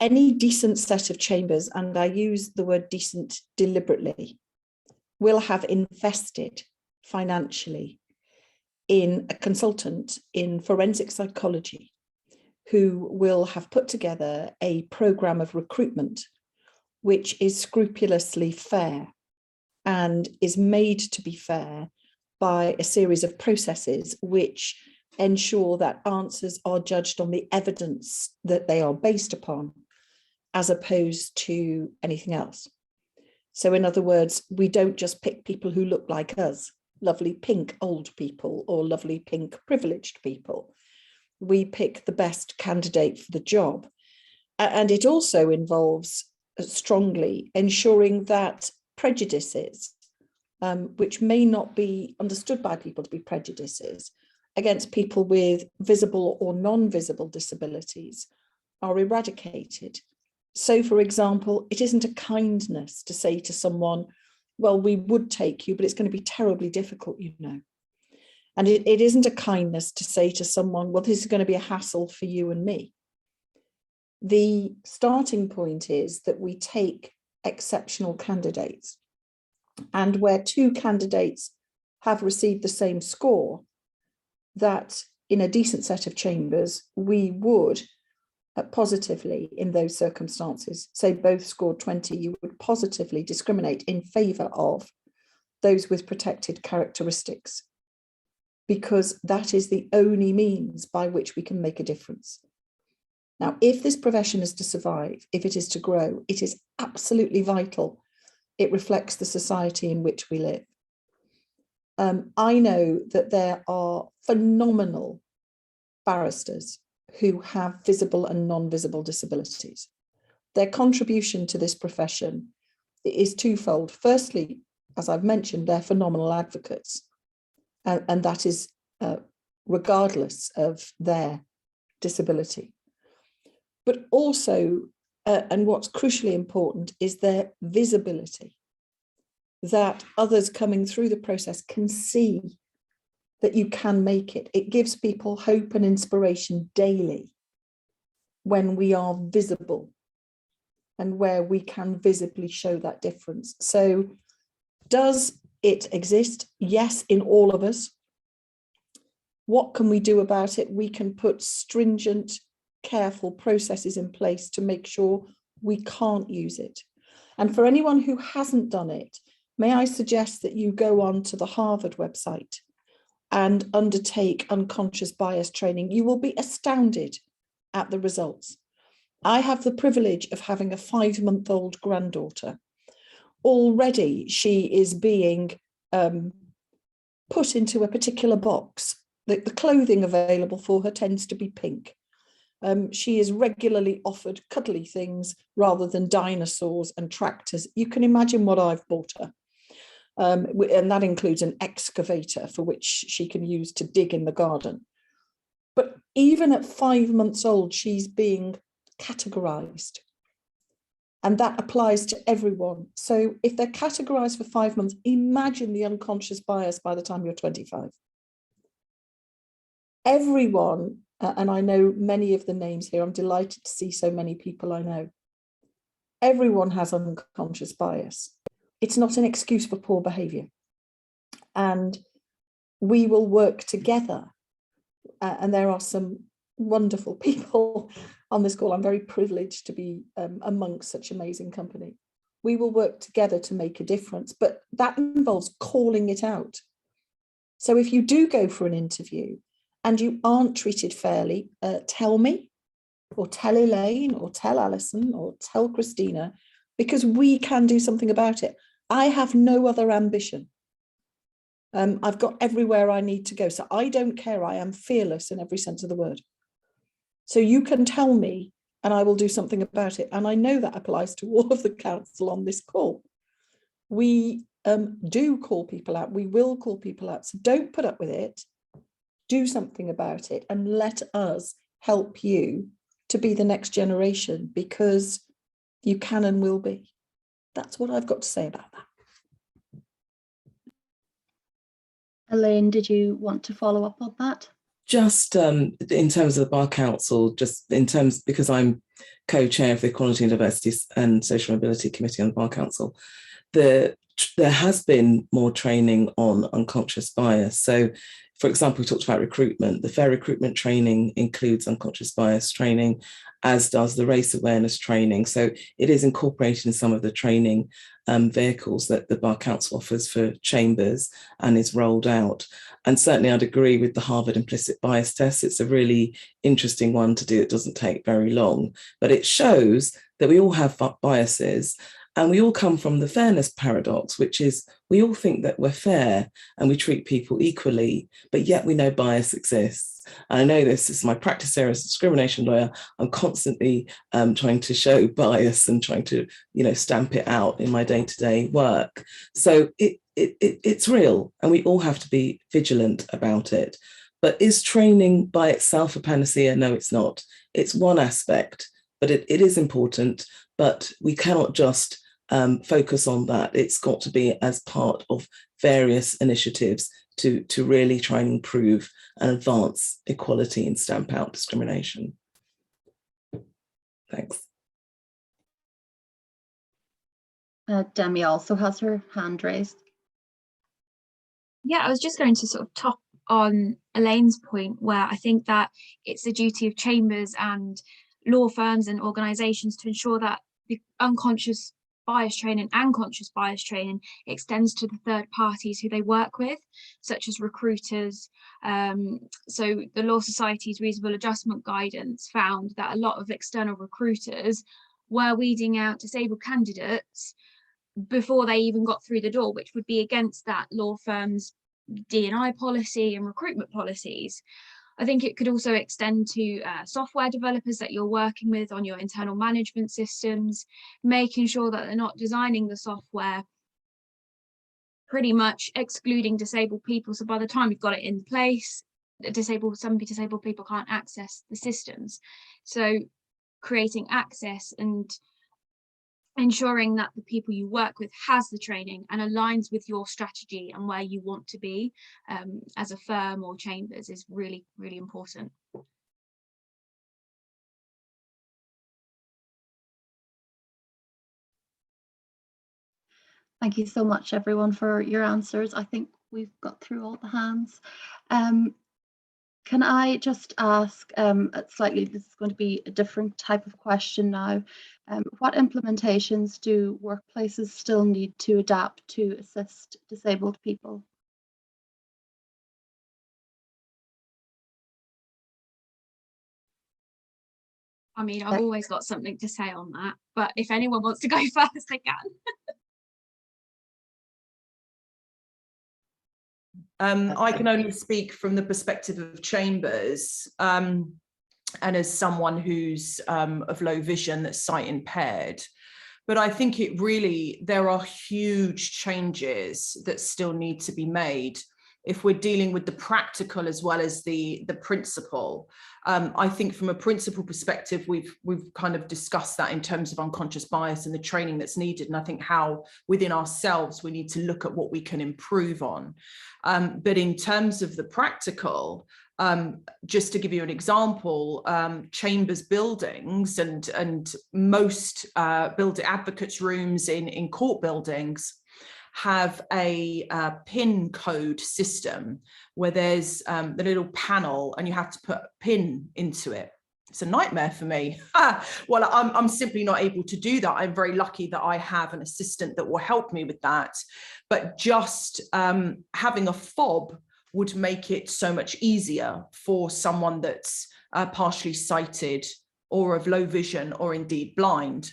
Any decent set of chambers, and I use the word decent deliberately, will have invested financially in a consultant in forensic psychology who will have put together a programme of recruitment which is scrupulously fair and is made to be fair by a series of processes which ensure that answers are judged on the evidence that they are based upon, as opposed to anything else. So in other words, we don't just pick people who look like us, lovely pink old people or lovely pink privileged people. We pick the best candidate for the job. And it also involves strongly ensuring that prejudices, which may not be understood by people to be prejudices, against people with visible or non-visible disabilities are eradicated. So, for example, it isn't a kindness to say to someone, well, we would take you, but it's going to be terribly difficult, you know. And it isn't a kindness to say to someone, well, this is going to be a hassle for you and me. The starting point is that we take exceptional candidates, and where two candidates have received the same score, that in a decent set of chambers, we would positively, in those circumstances, say both scored 20, you would positively discriminate in favour of those with protected characteristics, because that is the only means by which we can make a difference. Now, if this profession is to survive, if it is to grow, it is absolutely vital it reflects the society in which we live. I know that there are phenomenal barristers who have visible and non-visible disabilities. Their contribution to this profession is twofold. Firstly, as I've mentioned, they're phenomenal advocates, and that is regardless of their disability. But also, and what's crucially important, is their visibility, that others coming through the process can see that you can make it. It gives people hope and inspiration daily when we are visible and where we can visibly show that difference. So does it exist? Yes, in all of us. What can we do about it? We can put stringent, careful processes in place to make sure we can't use it. And for anyone who hasn't done it, may I suggest that you go on to the Harvard website and undertake unconscious bias training. You will be astounded at the results. I have the privilege of having a 5-month-old granddaughter. Already she is being put into a particular box. The clothing available for her tends to be pink. She is regularly offered cuddly things rather than dinosaurs and tractors. You can imagine what I've bought her. And that includes an excavator for which she can use to dig in the garden. But even at 5 months old, she's being categorized. And that applies to everyone. So if they're categorized for 5 months, imagine the unconscious bias by the time you're 25. Everyone, and I know many of the names here, I'm delighted to see so many people I know. Everyone has unconscious bias. It's not an excuse for poor behaviour. And we will work together. And there are some wonderful people on this call. I'm very privileged to be amongst such amazing company. We will work together to make a difference, but that involves calling it out. So if you do go for an interview and you aren't treated fairly, tell me, or tell Elaine, or tell Alison, or tell Christina, because we can do something about it. I have no other ambition. I've got everywhere I need to go. So I don't care. I am fearless in every sense of the word. So you can tell me and I will do something about it. And I know that applies to all of the council on this call. We do call people out. We will call people out. So don't put up with it. Do something about it and let us help you to be the next generation, because you can and will be. That's what I've got to say about that. Elaine, did you want to follow up on that? Just in terms of the Bar Council, just in terms, because I'm co-chair of the Equality and Diversity and Social Mobility Committee on the Bar Council, there has been more training on unconscious bias. So, for example, we talked about recruitment. The fair recruitment training includes unconscious bias training, as does the race awareness training. So it is incorporated in some of the training vehicles that the Bar Council offers for chambers and is rolled out. And certainly I'd agree with the Harvard implicit bias test. It's a really interesting one to do. It doesn't take very long, but it shows that we all have biases. And we all come from the fairness paradox, which is we all think that we're fair and we treat people equally, but yet we know bias exists. And I know this is my practice area as a discrimination lawyer. I'm constantly trying to show bias and trying to, stamp it out in my day-to-day work. So it's real, and we all have to be vigilant about it. But is training by itself a panacea? No, it's not. It's one aspect, but it is important, but we cannot just focus on that. It's got to be as part of various initiatives to really try and improve and advance equality and stamp out discrimination. Thanks. Demi also has her hand raised. Yeah, I was just going to sort of top on Elaine's point, where I think that it's the duty of chambers and law firms and organisations to ensure that the unconscious bias training and conscious bias training extends to the third parties who they work with, such as recruiters. So the Law Society's reasonable adjustment guidance found that a lot of external recruiters were weeding out disabled candidates before they even got through the door, which would be against that law firm's D&I policy and recruitment policies. I think it could also extend to software developers that you're working with on your internal management systems, making sure that they're not designing the software pretty much excluding disabled people. So by the time you've got it in place, some disabled people can't access the systems. So creating access and ensuring that the people you work with has the training and aligns with your strategy and where you want to be as a firm or chambers is really, really important. Thank you so much, everyone, for your answers. I think we've got through all the hands. Can I just ask, this is going to be a different type of question now. What implementations do workplaces still need to adapt to assist disabled people? I mean, I've always got something to say on that, but if anyone wants to go first, they can. I can only speak from the perspective of chambers and as someone who's of low vision, that's sight impaired. But I think there are huge changes that still need to be made if we're dealing with the practical as well as the principle. I think from a principle perspective, we've kind of discussed that in terms of unconscious bias and the training that's needed. And I think how within ourselves, we need to look at what we can improve on. But in terms of the practical, just to give you an example, chambers buildings and most advocates rooms in court buildings have a PIN code system where there's the little panel and you have to put a PIN into it. It's a nightmare for me. Well, I'm simply not able to do that. I'm very lucky that I have an assistant that will help me with that. But just having a fob would make it so much easier for someone that's partially sighted or of low vision or indeed blind.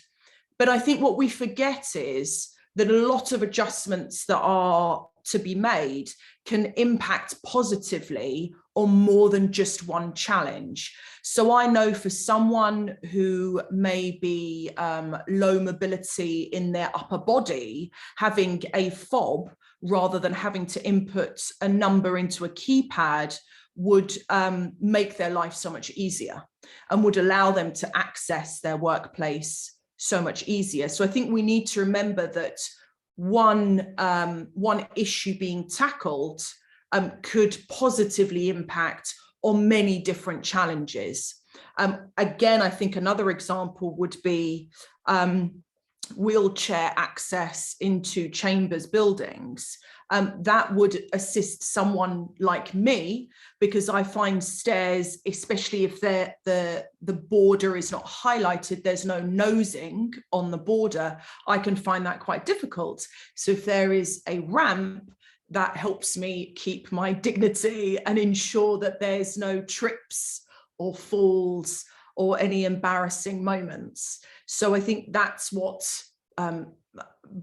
But I think what we forget is that a lot of adjustments that are to be made can impact positively on more than just one challenge. So I know for someone who may be low mobility in their upper body, having a fob rather than having to input a number into a keypad would make their life so much easier and would allow them to access their workplace so much easier. So I think we need to remember that one issue being tackled could positively impact on many different challenges. Again, I think another example would be wheelchair access into chambers buildings. That would assist someone like me, because I find stairs, especially if the border is not highlighted, there's no nosing on the border, I can find that quite difficult. So if there is a ramp, that helps me keep my dignity and ensure that there's no trips or falls or any embarrassing moments. So I think that's what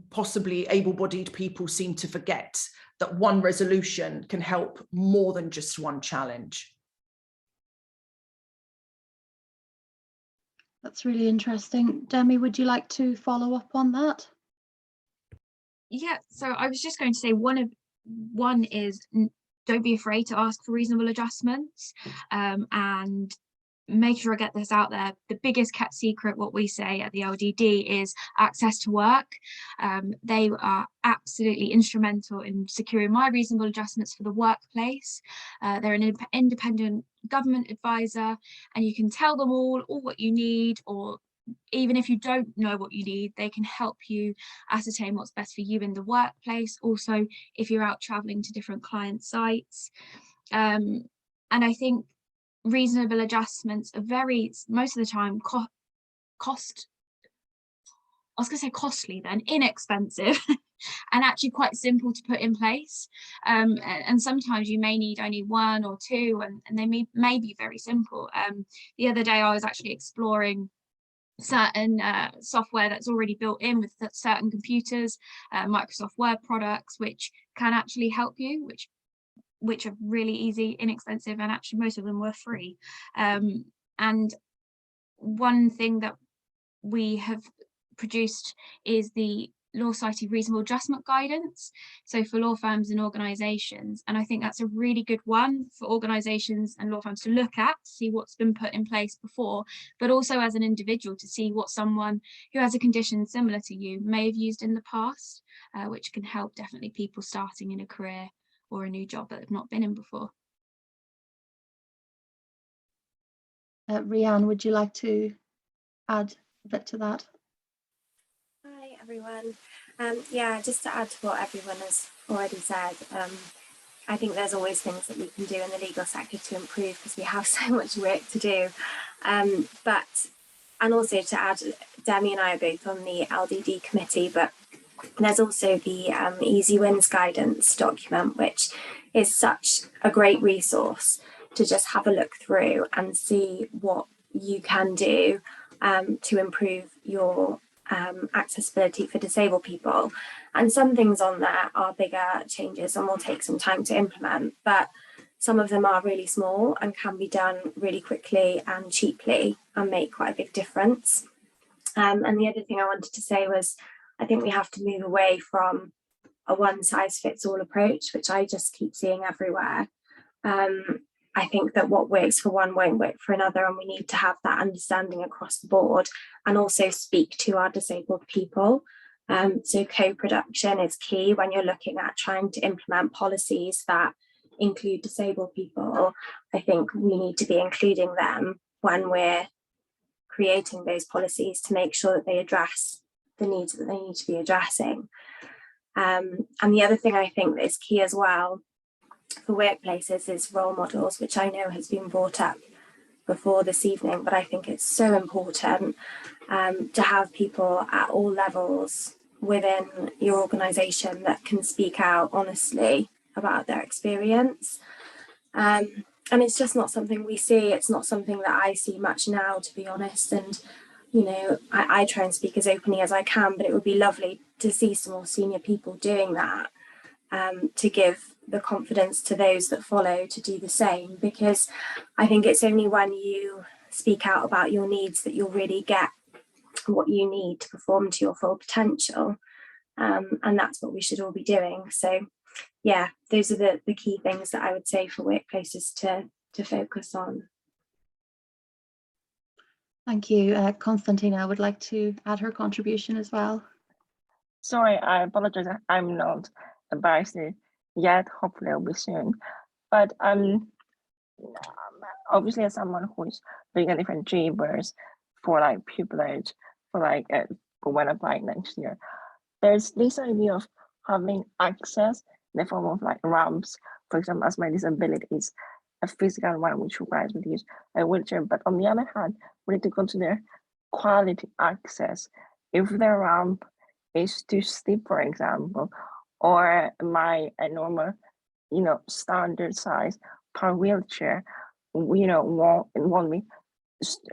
possibly able-bodied people seem to forget, that one resolution can help more than just one challenge. That's really interesting. Demi, would you like to follow up on that? Yeah, so I was just going to say one is don't be afraid to ask for reasonable adjustments, and make sure I get this out there. The biggest kept secret, what we say at the LDD, is access to work. They are absolutely instrumental in securing my reasonable adjustments for the workplace. They're an independent government advisor, and you can tell them all what you need, or even if you don't know what you need, they can help you ascertain what's best for you in the workplace. Also, if you're out traveling to different client sites. And I think reasonable adjustments are most of the time inexpensive and actually quite simple to put in place. And sometimes you may need only one or two, and they may be very simple. The other day I was actually exploring certain software that's already built in with certain computers, Microsoft Word products, which can actually help you, which are really easy, inexpensive, and actually most of them were free. And one thing that we have produced is the Law Society Reasonable Adjustment Guidance, so for law firms and organisations, and I think that's a really good one for organisations and law firms to look at, to see what's been put in place before, but also as an individual to see what someone who has a condition similar to you may have used in the past, which can help definitely people starting in a career or a new job that they've not been in before. Rianne, would you like to add a bit to that? Hi everyone. Yeah, just to add to what everyone has already said, I think there's always things that we can do in the legal sector to improve, because we have so much work to do. And also to add, Demi and I are both on the LDD committee, but there's also the Easy Wins guidance document, which is such a great resource to just have a look through and see what you can do to improve your accessibility for disabled people. And some things on there are bigger changes and will take some time to implement, but some of them are really small and can be done really quickly and cheaply and make quite a big difference. And the other thing I wanted to say was, I think we have to move away from a one-size-fits-all approach, which I just keep seeing everywhere. I think that what works for one won't work for another, and we need to have that understanding across the board and also speak to our disabled people. So co-production is key when you're looking at trying to implement policies that include disabled people. I think we need to be including them when we're creating those policies to make sure that they address the needs that they need to be addressing. And the other thing I think that is key as well for workplaces is role models, which I know has been brought up before this evening, but I think it's so important to have people at all levels within your organisation that can speak out honestly about their experience. And it's just not something we see. It's not something that I see much now, to be honest. And, you know, I try and speak as openly as I can, but it would be lovely to see some more senior people doing that. to give the confidence to those that follow to do the same, because I think it's only when you speak out about your needs that you'll really get what you need to perform to your full potential, and that's what we should all be doing. So yeah, those are the key things that I would say for workplaces to focus on. Thank you. Konstantina would like to add her contribution as well. Sorry, I apologize. I'm not a barrister yet. Hopefully, I'll be soon. But obviously, as someone who's doing a different GBARs for like pupillage, for like for when applying next year, there's this idea of having access in the form of like ramps. For example, as my disability is a physical one, which requires me to use a wheelchair. But on the other hand, we need to consider quality access. If the ramp is too steep, for example, or my normal, standard size per wheelchair, won't be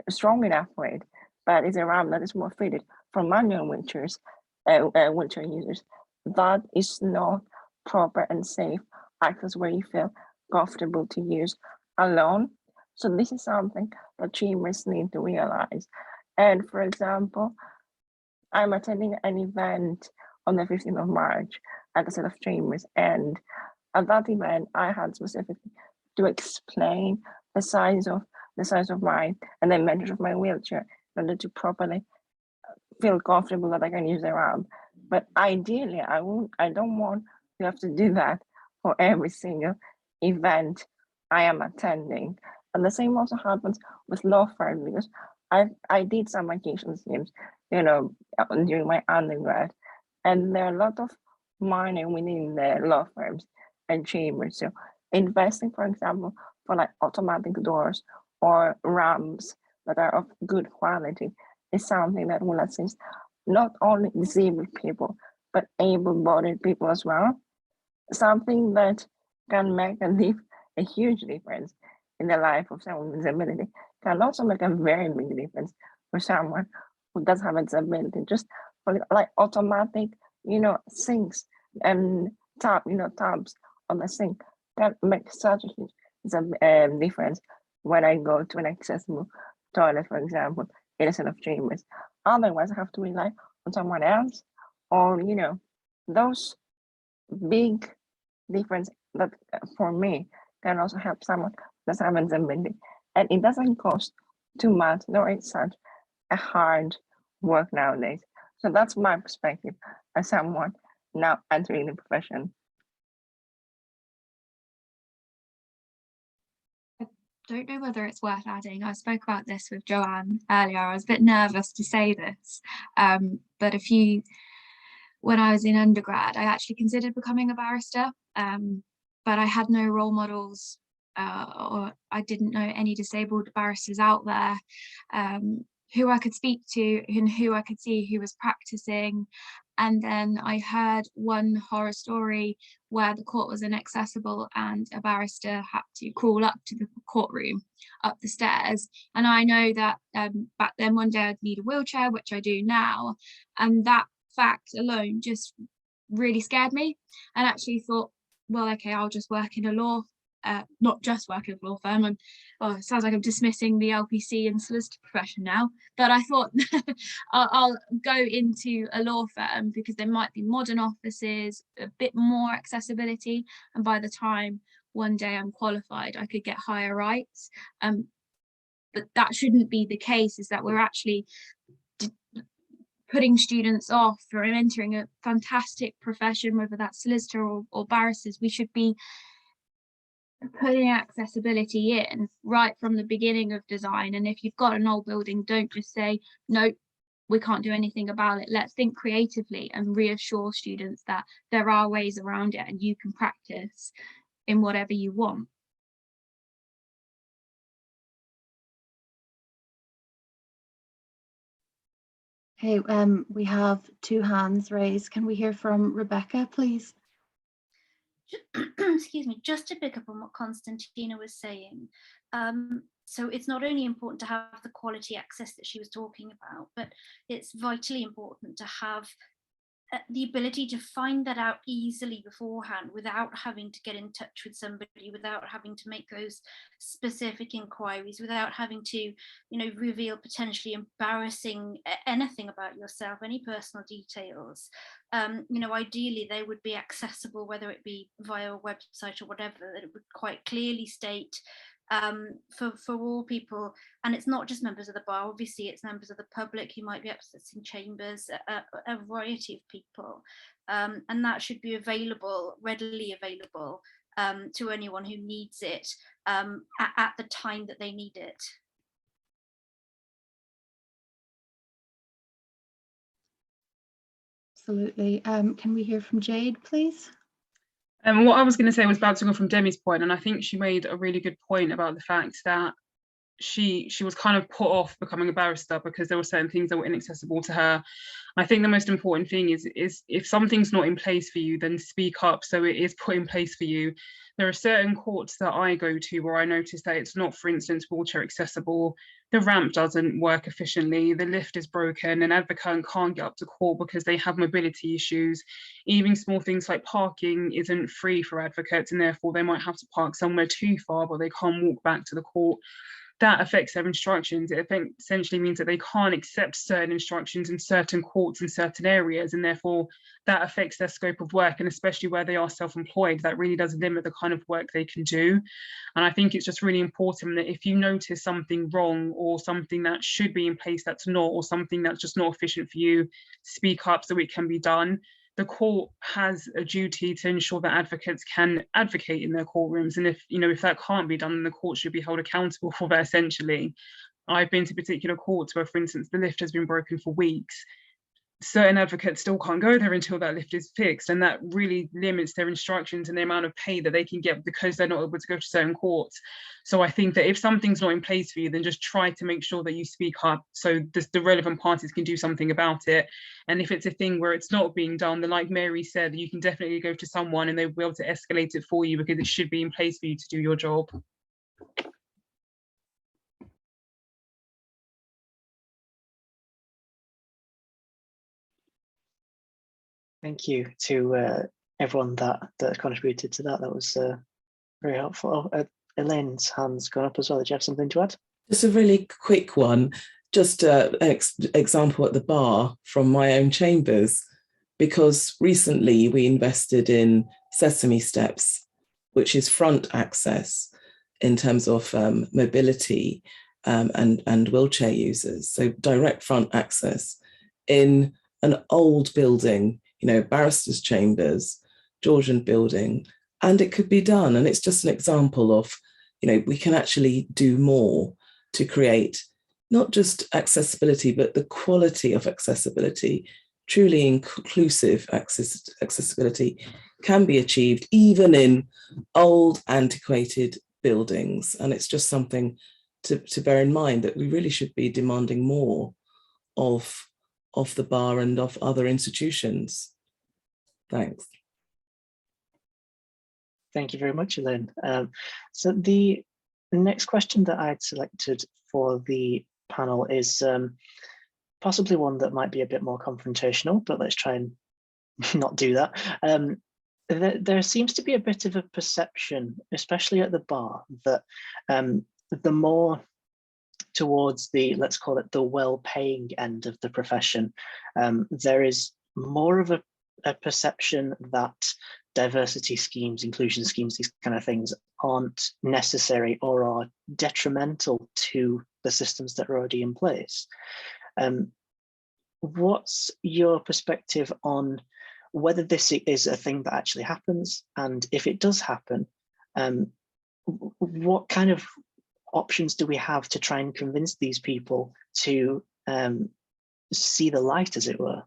strong enough for it. But it's a ramp that is more fitted for manual wheelchairs, wheelchair users. That is not proper and safe access where you feel comfortable to use alone. So this is something that chambers need to realize. And for example, I'm attending an event on the 15th of March at the set of chambers, and at that event, I had specifically to explain the size of mine and the dimensions of my wheelchair in order to properly feel comfortable that I can use the ramp. But ideally, I don't want to have to do that for every single event I am attending. And the same also happens with law firms, because I did some vacation schemes, during my undergrad, and there are a lot of money within the law firms and chambers. So investing, for example, for like automatic doors or ramps that are of good quality is something that will assist not only disabled people, but able-bodied people as well. Something that can make a huge difference in the life of someone with disability can also make a very big difference for someone who does have a disability. Just for like automatic, sinks and tabs on the sink can make such a huge difference when I go to an accessible toilet, for example, in a set of chambers. Otherwise, I have to rely on someone else, or those big difference that for me can also help someone that's having disability. And it doesn't cost too much, nor it's such a hard work nowadays. So that's my perspective as someone now entering the profession. I don't know whether it's worth adding. I spoke about this with Joanne earlier. I was a bit nervous to say this, but when I was in undergrad, I actually considered becoming a barrister, but I had no role models, or I didn't know any disabled barristers out there who I could speak to and who I could see who was practicing. And then I heard one horror story where the court was inaccessible and a barrister had to crawl up to the courtroom, up the stairs. And I know that back then one day I'd need a wheelchair, which I do now. And that fact alone just really scared me, and actually thought, well, okay, I'll just work in a law, not just work in a law firm. It sounds like I'm dismissing the LPC and solicitor profession now, but I thought I'll go into a law firm because there might be modern offices, a bit more accessibility, and by the time one day I'm qualified, I could get higher rights. But that shouldn't be the case, is that we're actually putting students off from entering a fantastic profession, whether that's solicitor or barristers. We should be putting accessibility in right from the beginning of design. And if you've got an old building, don't just say, no, we can't do anything about it. Let's think creatively and reassure students that there are ways around it and you can practice in whatever you want. Okay, we have two hands raised. Can we hear from Rebecca, please? Excuse me, just to pick up on what Konstantina was saying. So it's not only important to have the quality access that she was talking about, but it's vitally important to have the ability to find that out easily beforehand without having to get in touch with somebody, without having to make those specific inquiries, without having to, you know, reveal potentially embarrassing anything about yourself, any personal details. You know, ideally they would be accessible, whether it be via a website or whatever, that it would quite clearly state for all people. And it's not just members of the bar, obviously it's members of the public who might be accessing chambers, a variety of people, and that should be available, readily available, to anyone who needs it at the time that they need it. Absolutely. Can we hear from Jade, please? What I was going to say was bouncing off from Demi's point, and I think she made a really good point about the fact that she was kind of put off becoming a barrister because there were certain things that were inaccessible to her. I think the most important thing is if something's not in place for you, then speak up so it is put in place for you. There are certain courts that I go to where I notice that it's not, for instance, wheelchair accessible, the ramp doesn't work efficiently, the lift is broken, an advocate can't get up to court because they have mobility issues. Even small things like parking isn't free for advocates, and therefore they might have to park somewhere too far, but they can't walk back to the court. That affects their instructions. It essentially means that they can't accept certain instructions in certain courts in certain areas, and therefore that affects their scope of work, and especially where they are self-employed, that really does limit the kind of work they can do. And I think it's just really important that if you notice something wrong or something that should be in place that's not, or something that's just not efficient for you, speak up so it can be done. The court has a duty to ensure that advocates can advocate in their courtrooms, and if that can't be done, then the court should be held accountable for that. Essentially, I've been to particular courts where, for instance, the lift has been broken for weeks. Certain advocates still can't go there until that lift is fixed, and that really limits their instructions and the amount of pay that they can get because they're not able to go to certain courts. So I think that if something's not in place for you, then just try to make sure that you speak up so the relevant parties can do something about it. And if it's a thing where it's not being done, then like Mary said, you can definitely go to someone and they'll be able to escalate it for you because it should be in place for you to do your job. Thank you to everyone that contributed to that. That was very helpful. Elaine's hand's gone up as well. Did you have something to add? Just a really quick one. Just an example at the bar from my own chambers, because recently we invested in Sesame Steps, which is front access in terms of mobility and wheelchair users. So direct front access in an old building, barristers' chambers, Georgian building, and it could be done. And it's just an example of, we can actually do more to create not just accessibility, but the quality of accessibility. Truly inclusive accessibility can be achieved even in old, antiquated buildings. And it's just something to bear in mind, that we really should be demanding more of the bar and of other institutions. Thanks. Thank you very much, Elaine. So the next question that I'd selected for the panel is possibly one that might be a bit more confrontational, but let's try and not do that. There seems to be a bit of a perception, especially at the bar, that the more towards the, let's call it the well-paying end of the profession, there is more of a perception that diversity schemes, inclusion schemes, these kind of things aren't necessary or are detrimental to the systems that are already in place. What's your perspective on whether this is a thing that actually happens? And if it does happen, what kind of options do we have to try and convince these people to see the light, as it were?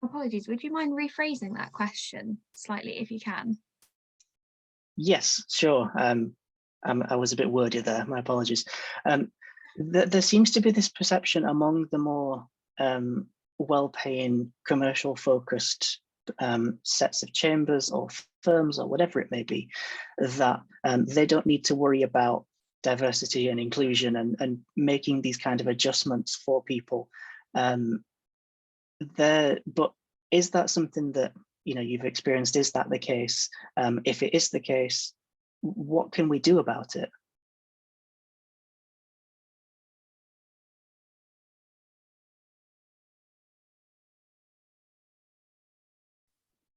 Apologies, would you mind rephrasing that question slightly if you can? Yes, sure. I was a bit wordy there, my apologies. There seems to be this perception among the more well-paying, commercial-focused sets of chambers or firms or whatever it may be, that they don't need to worry about diversity and inclusion and making these kind of adjustments for people. But is that something that you've experienced? Is that the case? If it is the case, what can we do about it?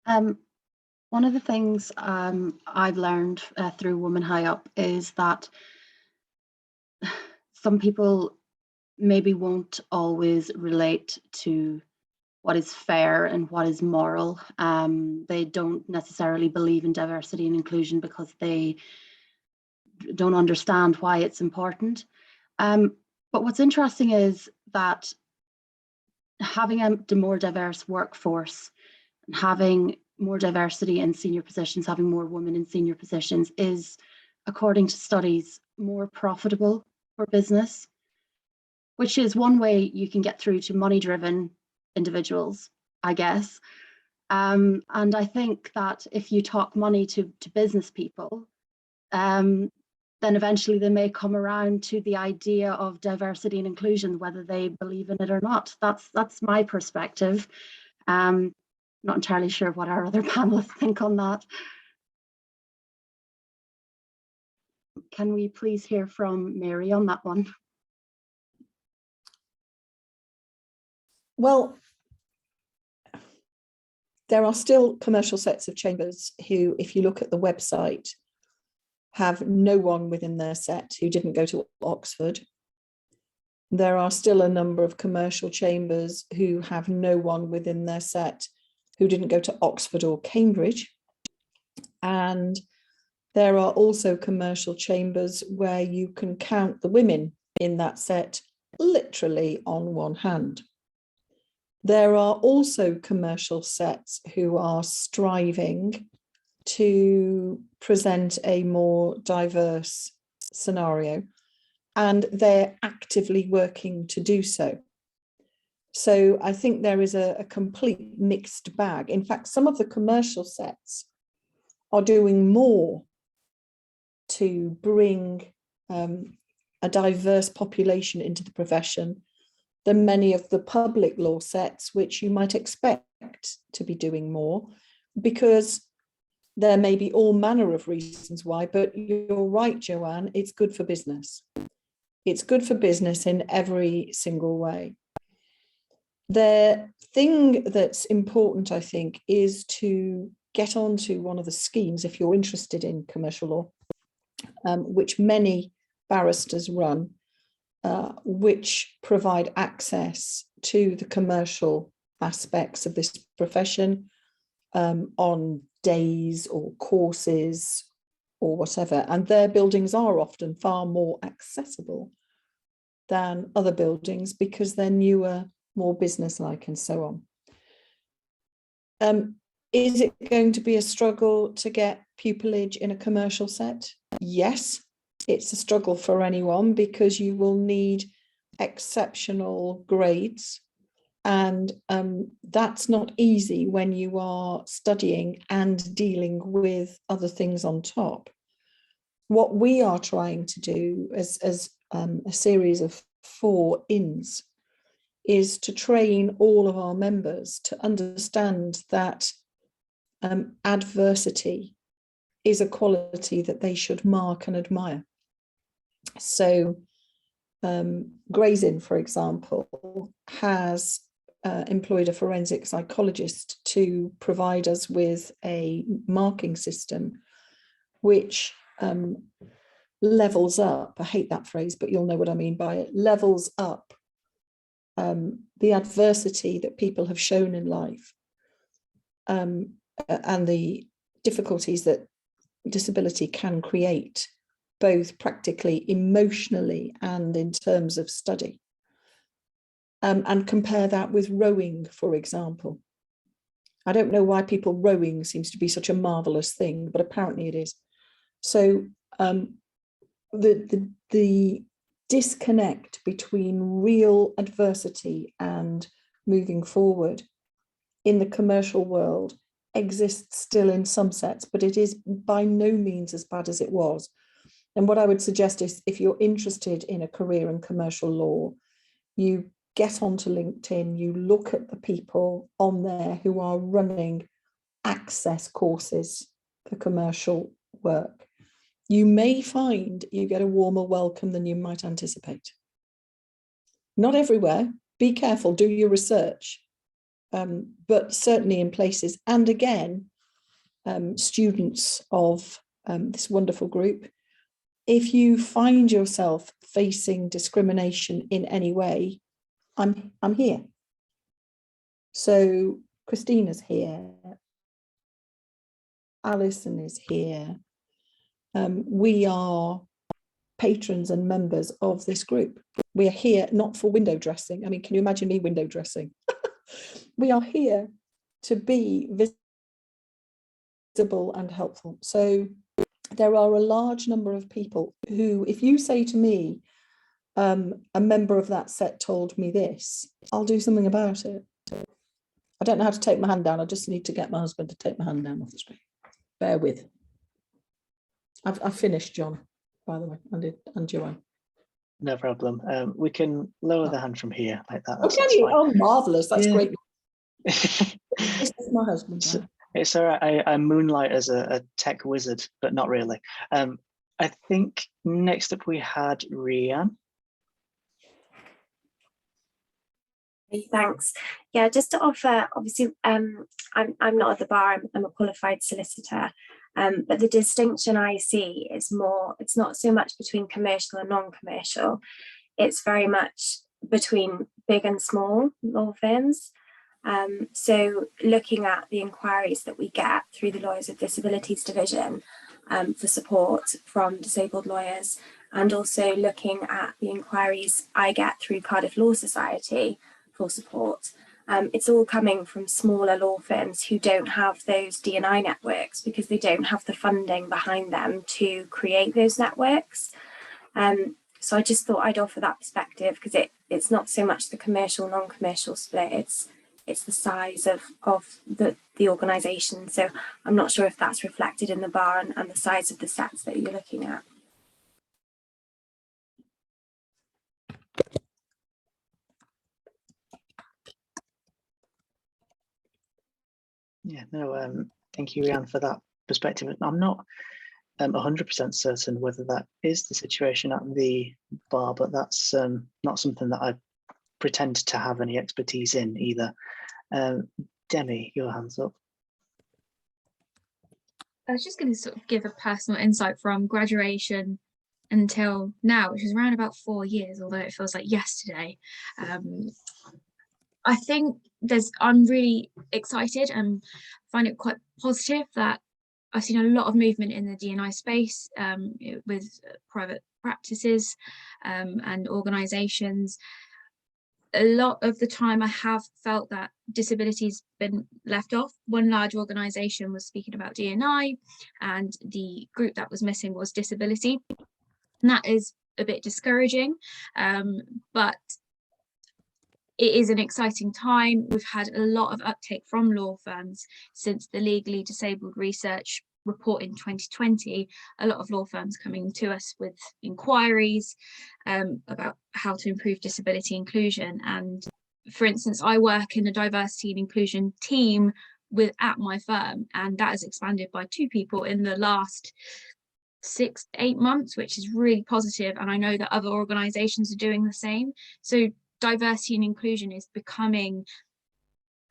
One of the things I've learned through Women High Up is that some people maybe won't always relate to what is fair and what is moral. They don't necessarily believe in diversity and inclusion because they don't understand why it's important. But what's interesting is that having a more diverse workforce, having more diversity in senior positions, having more women in senior positions is, according to studies, more profitable for business, which is one way you can get through to money-driven individuals, I guess. And I think that if you talk money to business people, then eventually they may come around to the idea of diversity and inclusion, whether they believe in it or not. That's my perspective. Not entirely sure what our other panelists think on that. Can we please hear from Mary on that one? Well, there are still commercial sets of chambers who, if you look at the website, have no one within their set who didn't go to Oxford. There are still a number of commercial chambers who have no one within their set who didn't go to Oxford or Cambridge. And there are also commercial chambers where you can count the women in that set literally on one hand. There are also commercial sets who are striving to present a more diverse scenario, and they're actively working to do so. So I think there is a complete mixed bag. In fact, some of the commercial sets are doing more to bring a diverse population into the profession than many of the public law sets, which you might expect to be doing more, because there may be all manner of reasons why, but you're right, Joanne, it's good for business. It's good for business in every single way. The thing that's important, I think, is to get onto one of the schemes, if you're interested in commercial law, which many barristers run, which provide access to the commercial aspects of this profession on days or courses or whatever. And their buildings are often far more accessible than other buildings because they're newer, more businesslike and so on. Is it going to be a struggle to get pupillage in a commercial set? Yes, it's a struggle for anyone because you will need exceptional grades, and that's not easy when you are studying and dealing with other things on top. What we are trying to do as a series of 4 INs is to train all of our members to understand that adversity is a quality that they should mark and admire. So Gray's Inn, for example, has employed a forensic psychologist to provide us with a marking system which levels up, I hate that phrase, but you'll know what I mean by it, levels up the adversity that people have shown in life and the difficulties that disability can create, both practically, emotionally, and in terms of study. And compare that with rowing, for example. I don't know why rowing seems to be such a marvelous thing, but apparently it is. So the disconnect between real adversity and moving forward in the commercial world exists still in some sets, but it is by no means as bad as it was. And what I would suggest is, if you're interested in a career in commercial law, you get onto LinkedIn, you look at the people on there who are running access courses for commercial work. You may find you get a warmer welcome than you might anticipate. Not everywhere, be careful, do your research, but certainly in places. And again, students of this wonderful group, if you find yourself facing discrimination in any way, I'm here. So Christina's here, Alison is here. We are patrons and members of this group. We are here not for window dressing. I mean, can you imagine me window dressing? We are here to be visible and helpful. So there are a large number of people who, if you say to me, a member of that set told me this, I'll do something about it. I don't know how to take my hand down. I just need to get my husband to take my hand down off the screen. Bear with. I've finished, John, by the way, and Joanne. No problem. We can lower the hand from here like that. Okay, oh, marvellous. That's great. This is my husband. So, it's all right. I moonlight as a tech wizard, but not really. I think next up we had Rianne. Thanks. Yeah, just to offer, obviously, I'm not at the bar, I'm a qualified solicitor, but the distinction I see is more, it's not so much between commercial and non-commercial, it's very much between big and small law firms. So looking at the inquiries that we get through the Lawyers with Disabilities Division for support from disabled lawyers, and also looking at the inquiries I get through Cardiff Law Society for support. It's all coming from smaller law firms who don't have those D&I networks because they don't have the funding behind them to create those networks. So I just thought I'd offer that perspective, because it's not so much the commercial, non-commercial split, it's the size of the organisation. So I'm not sure if that's reflected in the bar and the size of the sets that you're looking at. Yeah, no, thank you, Rianne, for that perspective. I'm not 100% certain whether that is the situation at the bar, but that's not something that I pretend to have any expertise in either. Demi, your hand's up. I was just going to sort of give a personal insight from graduation until now, which is around about 4 years, although it feels like yesterday. I think I'm really excited and find it quite positive that I've seen a lot of movement in the D&I space with private practices and organisations. A lot of the time I have felt that disability's been left off. One large organisation was speaking about D&I, and the group that was missing was disability. And that is a bit discouraging, but it is an exciting time. We've had a lot of uptake from law firms since the Legally Disabled Research report in 2020. A lot of law firms coming to us with inquiries about how to improve disability inclusion. And for instance, I work in a diversity and inclusion team at my firm, and that has expanded by 2 people in the last 6 to 8 months, which is really positive. And I know that other organisations are doing the same. So diversity and inclusion is becoming,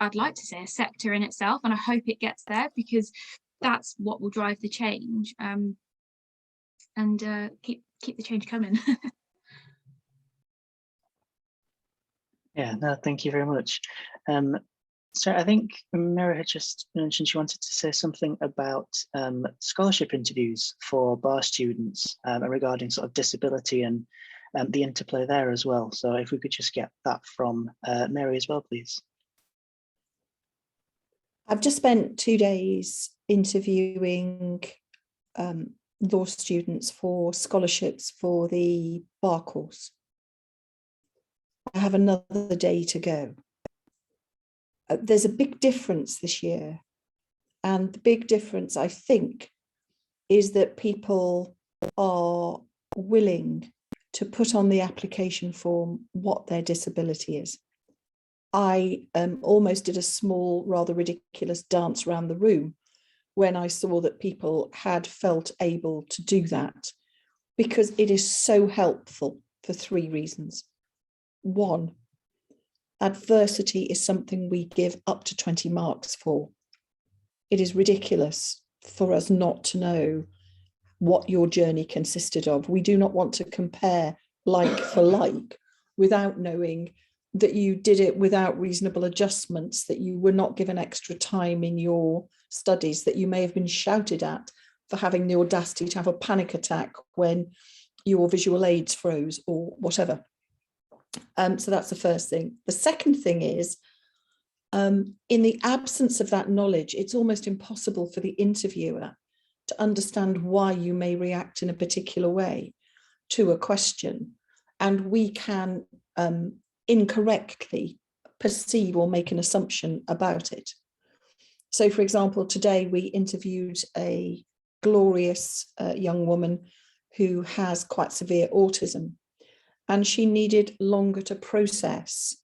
I'd like to say, a sector in itself, and I hope it gets there, because that's what will drive the change, and keep the change coming. Yeah, no, thank you very much. So I think Mary had just mentioned she wanted to say something about scholarship interviews for bar students regarding sort of disability and the interplay there as well. So if we could just get that from Mary as well, please. I've just spent 2 days interviewing law students for scholarships for the bar course. I have another day to go. there's a big difference this year. And the big difference, I think, is that people are willing to put on the application form what their disability is. I almost did a small, rather ridiculous dance around the room when I saw that people had felt able to do that, because it is so helpful for 3 reasons. 1, adversity is something we give up to 20 marks for. It is ridiculous for us not to know what your journey consisted of. We do not want to compare like for like without knowing that you did it without reasonable adjustments, that you were not given extra time in your studies, that you may have been shouted at for having the audacity to have a panic attack when your visual aids froze or whatever. So that's the first thing. The second thing is, in the absence of that knowledge, it's almost impossible for the interviewer to understand why you may react in a particular way to a question. And we can incorrectly perceive or make an assumption about it. So, for example, today we interviewed a glorious young woman who has quite severe autism, and she needed longer to process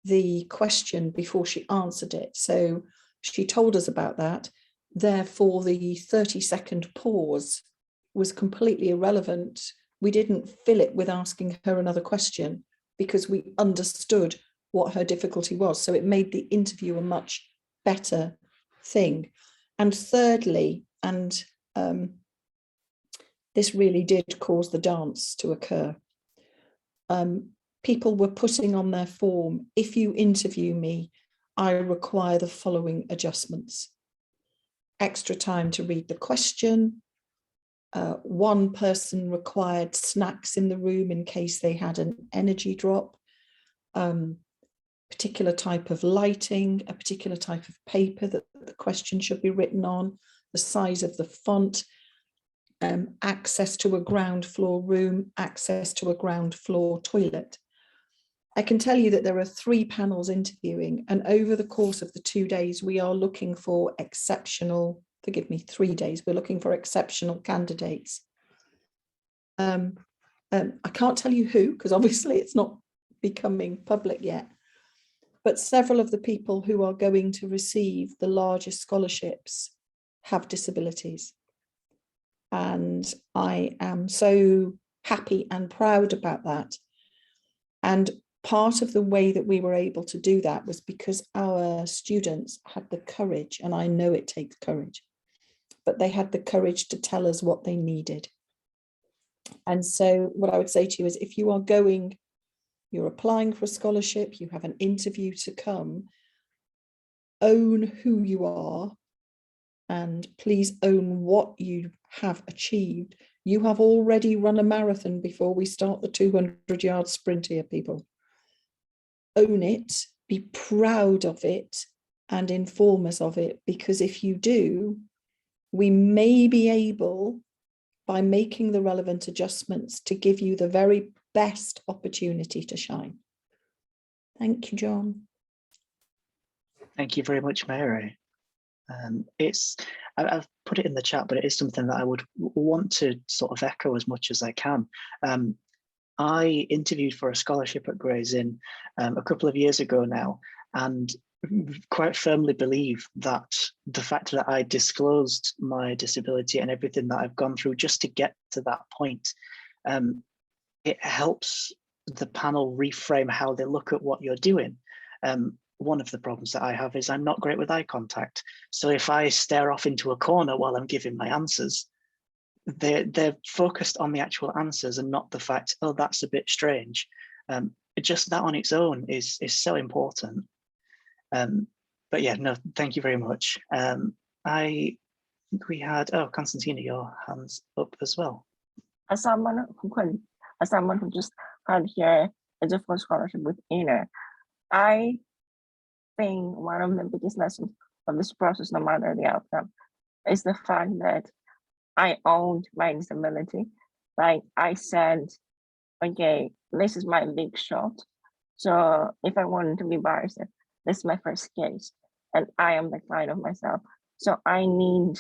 the question before she answered it. So she told us about that. Therefore, the 30-second pause was completely irrelevant. We didn't fill it with asking her another question because we understood what her difficulty was. So it made the interview a much better thing. And thirdly, and this really did cause the dance to occur, people were putting on their form, if you interview me, I require the following adjustments. Extra time to read the question. One person required snacks in the room in case they had an energy drop. Particular type of lighting, a particular type of paper that the question should be written on, the size of the font, access to a ground floor room, access to a ground floor toilet. I can tell you that there are 3 panels interviewing, and over the course of the 2 days, we are looking for exceptional, forgive me, 3 days, we're looking for exceptional candidates. I can't tell you who, because obviously it's not becoming public yet, but several of the people who are going to receive the largest scholarships have disabilities. And I am so happy and proud about that. And part of the way that we were able to do that was because our students had the courage, and I know it takes courage, but they had the courage to tell us what they needed. And so what I would say to you is, if you are going, you're applying for a scholarship, you have an interview to come, own who you are, and please own what you have achieved. You have already run a marathon before we start the 200-yard sprint here, people. Own it, be proud of it, and inform us of it, because if you do, we may be able, by making the relevant adjustments, to give you the very best opportunity to shine. Thank you, John. Thank you very much, Mary. I've put it in the chat, but it is something that I would want to sort of echo as much as I can. I interviewed for a scholarship at Gray's Inn a couple of years ago now, and quite firmly believe that the fact that I disclosed my disability and everything that I've gone through just to get to that point, it helps the panel reframe how they look at what you're doing. One of the problems that I have is I'm not great with eye contact. So if I stare off into a corner while I'm giving my answers, they're focused on the actual answers and not the fact, oh, that's a bit strange. Just that on its own is so important. But yeah, no, thank you very much. I think we had, oh, Constantina, your hand's up as well. As someone who just had here a different scholarship with INER, I think one of the biggest lessons of this process, no matter the outcome, is the fact that I owned my disability. Like I said, okay, this is my big shot. So if I wanted to be barrister, this is my first case and I am the client of myself. So I need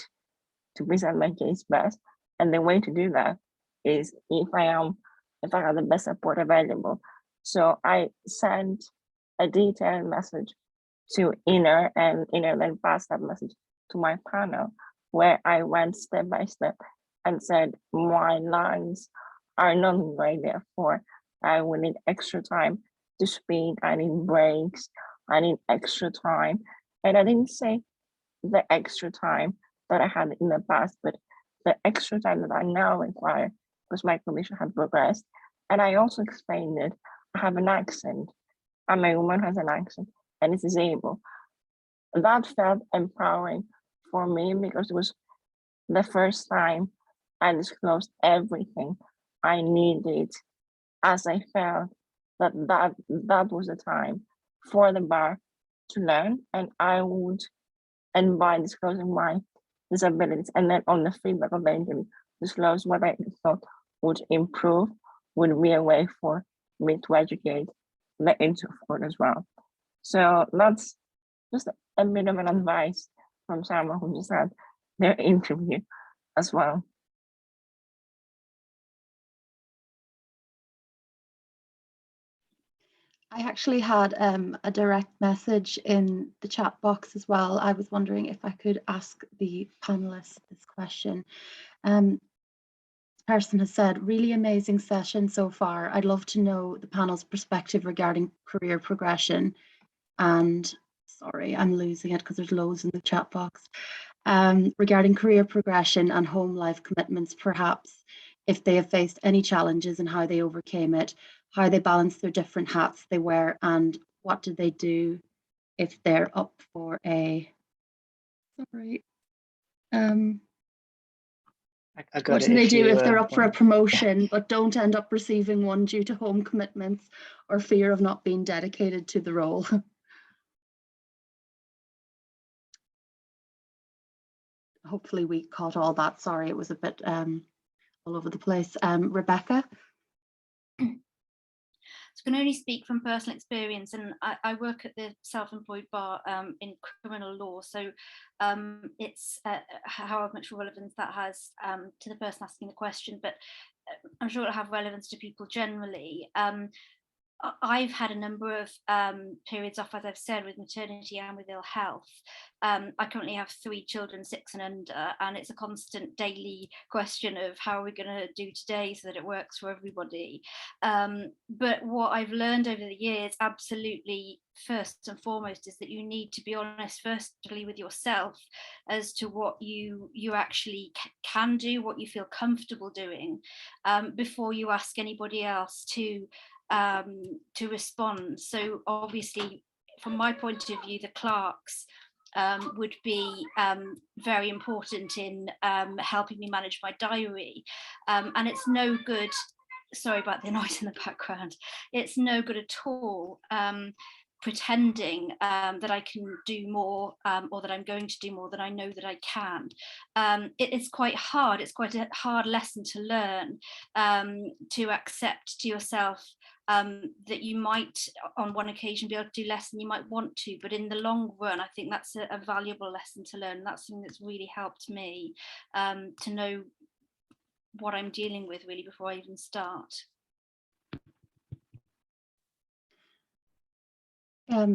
to present my case best. And the way to do that is if I have the best support available. So I sent a detailed message to Inner, and Inner then passed that message to my panel, where I went step by step and said, my lungs are not great, therefore I will need extra time to speak, I need breaks, I need extra time. And I didn't say the extra time that I had in the past, but the extra time that I now require because my condition had progressed. And I also explained that I have an accent. I'm a woman who has an accent and is disabled. That felt empowering for me because it was the first time I disclosed everything I needed, as I felt that was the time for the bar to learn, and by disclosing my disabilities and then on the feedback of the interview, disclose what I thought would improve, would be a way for me to educate the introvert as well. So that's just a bit of an advice from someone who just had their interview as well. I actually had a direct message in the chat box as well. I was wondering if I could ask the panelists this question. This person has said, really amazing session so far. I'd love to know the panel's perspective regarding career progression. And sorry, I'm losing it because there's loads in the chat box. Regarding career progression and home life commitments, perhaps if they have faced any challenges and how they overcame it, how they balance their different hats they wear, and what do they do if they're up for a, sorry, what do they do if they're up for a promotion but don't end up receiving one due to home commitments or fear of not being dedicated to the role? Hopefully we caught all that. Sorry, it was a bit all over the place. Rebecca? I can only speak from personal experience, and I work at the self-employed bar in criminal law, so it's how much relevance that has to the person asking the question, but I'm sure it'll have relevance to people generally. I've had a number of periods off, as I've said, with maternity and with ill health. I currently have 3 children, 6 and under, and it's a constant daily question of how are we going to do today so that it works for everybody. But what I've learned over the years, absolutely first and foremost, is that you need to be honest, firstly, with yourself as to what you actually can do, what you feel comfortable doing, before you ask anybody else to respond. So obviously, from my point of view, the clerks would be very important in helping me manage my diary. And it's no good, sorry about the noise in the background, it's no good at all pretending that I can do more or that I'm going to do more than I know that I can. It's quite hard. It's quite a hard lesson to learn, to accept to yourself that you might on one occasion be able to do less than you might want to, but in the long run I think that's a valuable lesson to learn. That's something that's really helped me to know what I'm dealing with really before I even start.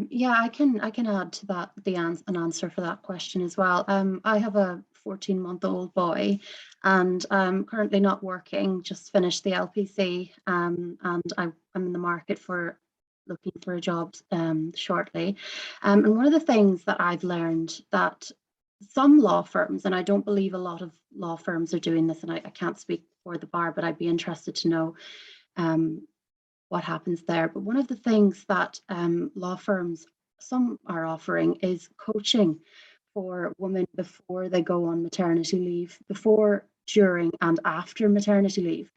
Yeah, I can add to that an answer for that question as well. I have a 14-month-old boy, and I'm currently not working, just finished the LPC, and I'm in the market for looking for a job shortly. And one of the things that I've learned that some law firms, and I don't believe a lot of law firms are doing this, and I can't speak for the bar, but I'd be interested to know what happens there. But one of the things that law firms, some are offering, is coaching for women before they go on maternity leave, before, during and after maternity leave,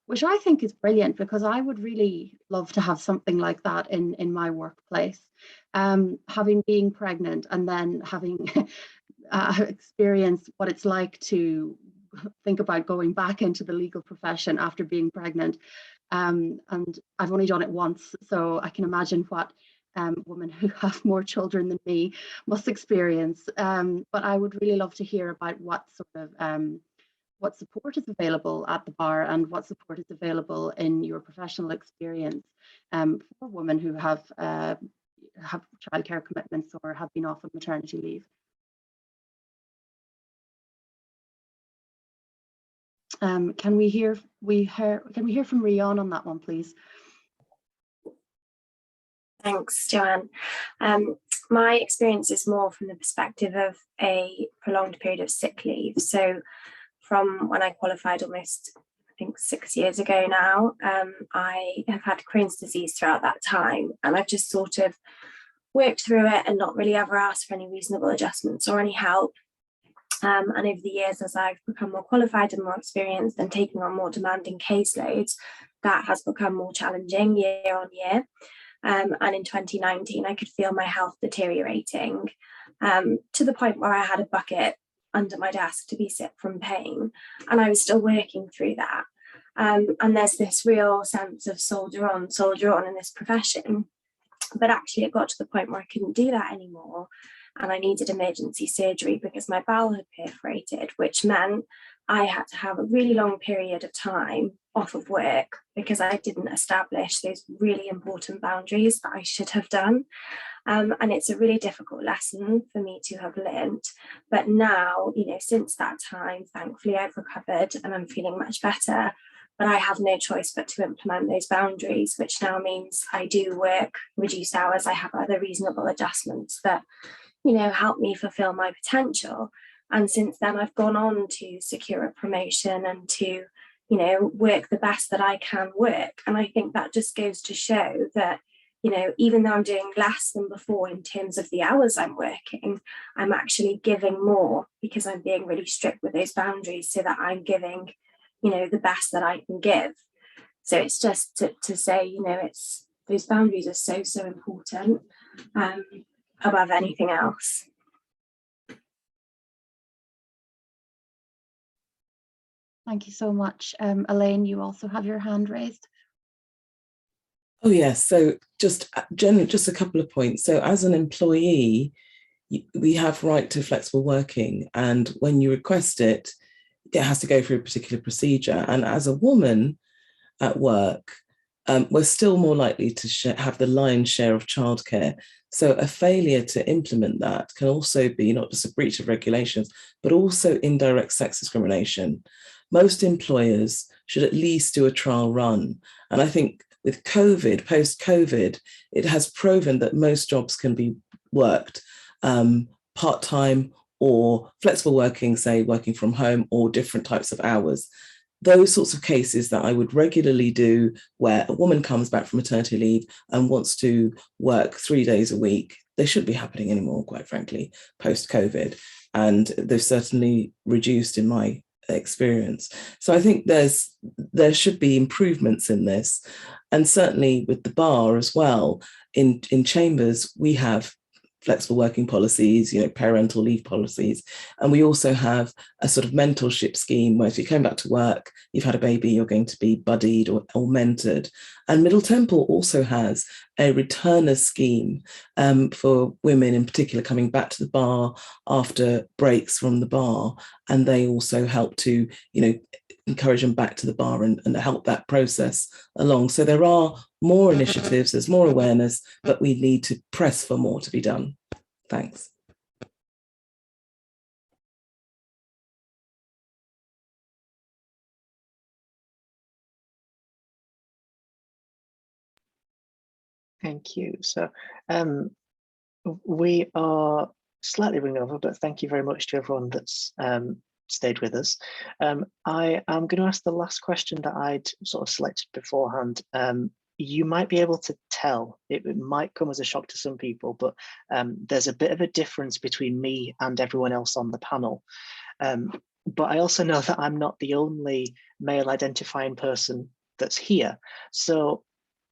which I think is brilliant, because I would really love to have something like that in my workplace. Having been pregnant and then having experienced what it's like to think about going back into the legal profession after being pregnant. And I've only done it once, so I can imagine what women who have more children than me must experience. But I would really love to hear about what sort of what support is available at the bar and what support is available in your professional experience for women who have childcare commitments or have been off on maternity leave. Can we hear from Rian on that one, please? Thanks, Joanne. My experience is more from the perspective of a prolonged period of sick leave. So from when I qualified almost, I think 6 years ago now, I have had Crohn's disease throughout that time, and I've just sort of worked through it and not really ever asked for any reasonable adjustments or any help. And over the years, as I've become more qualified and more experienced and taking on more demanding caseloads, that has become more challenging year on year. And in 2019, I could feel my health deteriorating to the point where I had a bucket under my desk to be sick from pain. And I was still working through that. And there's this real sense of soldier on in this profession. But actually, it got to the point where I couldn't do that anymore. And I needed emergency surgery because my bowel had perforated, which meant I had to have a really long period of time off of work because I didn't establish those really important boundaries that I should have done. And it's a really difficult lesson for me to have learned. But now, you know, since that time, thankfully I've recovered and I'm feeling much better. But I have no choice but to implement those boundaries, which now means I do work reduced hours. I have other reasonable adjustments that, you know, help me fulfill my potential. And since then, I've gone on to secure a promotion and to, you know, work the best that I can work. And I think that just goes to show that, you know, even though I'm doing less than before in terms of the hours I'm working, I'm actually giving more because I'm being really strict with those boundaries so that I'm giving, you know, the best that I can give. So it's just to say, you know, it's those boundaries are so important above anything else. Thank you so much. Elaine, you also have your hand raised. Oh yes, so just a couple of points. So as an employee, we have right to flexible working, and when you request it, it has to go through a particular procedure. And as a woman at work, we're still more likely to have the lion's share of childcare. So a failure to implement that can also be not just a breach of regulations, but also indirect sex discrimination. Most employers should at least do a trial run. And I think with COVID, post-COVID, it has proven that most jobs can be worked part-time or flexible working, say working from home, or different types of hours. Those sorts of cases that I would regularly do where a woman comes back from maternity leave and wants to work 3 days a week, they shouldn't be happening anymore, quite frankly, post-COVID. And they've certainly reduced in my experience. So I think there should be improvements in this. And certainly with the bar as well, in chambers, we have flexible working policies, you know, parental leave policies. And we also have a sort of mentorship scheme where if you come back to work, you've had a baby, you're going to be buddied or mentored. And Middle Temple also has a returner scheme for women in particular coming back to the bar after breaks from the bar. And they also help to, you know, encourage them back to the bar and help that process along. So there are more initiatives, there's more awareness, but we need to press for more to be done. Thanks. Thank you. So we are slightly running over, but thank you very much to everyone that's stayed with us. I am going to ask the last question that I'd sort of selected beforehand. You might be able to tell, it might come as a shock to some people, but there's a bit of a difference between me and everyone else on the panel. But I also know that I'm not the only male identifying person that's here. So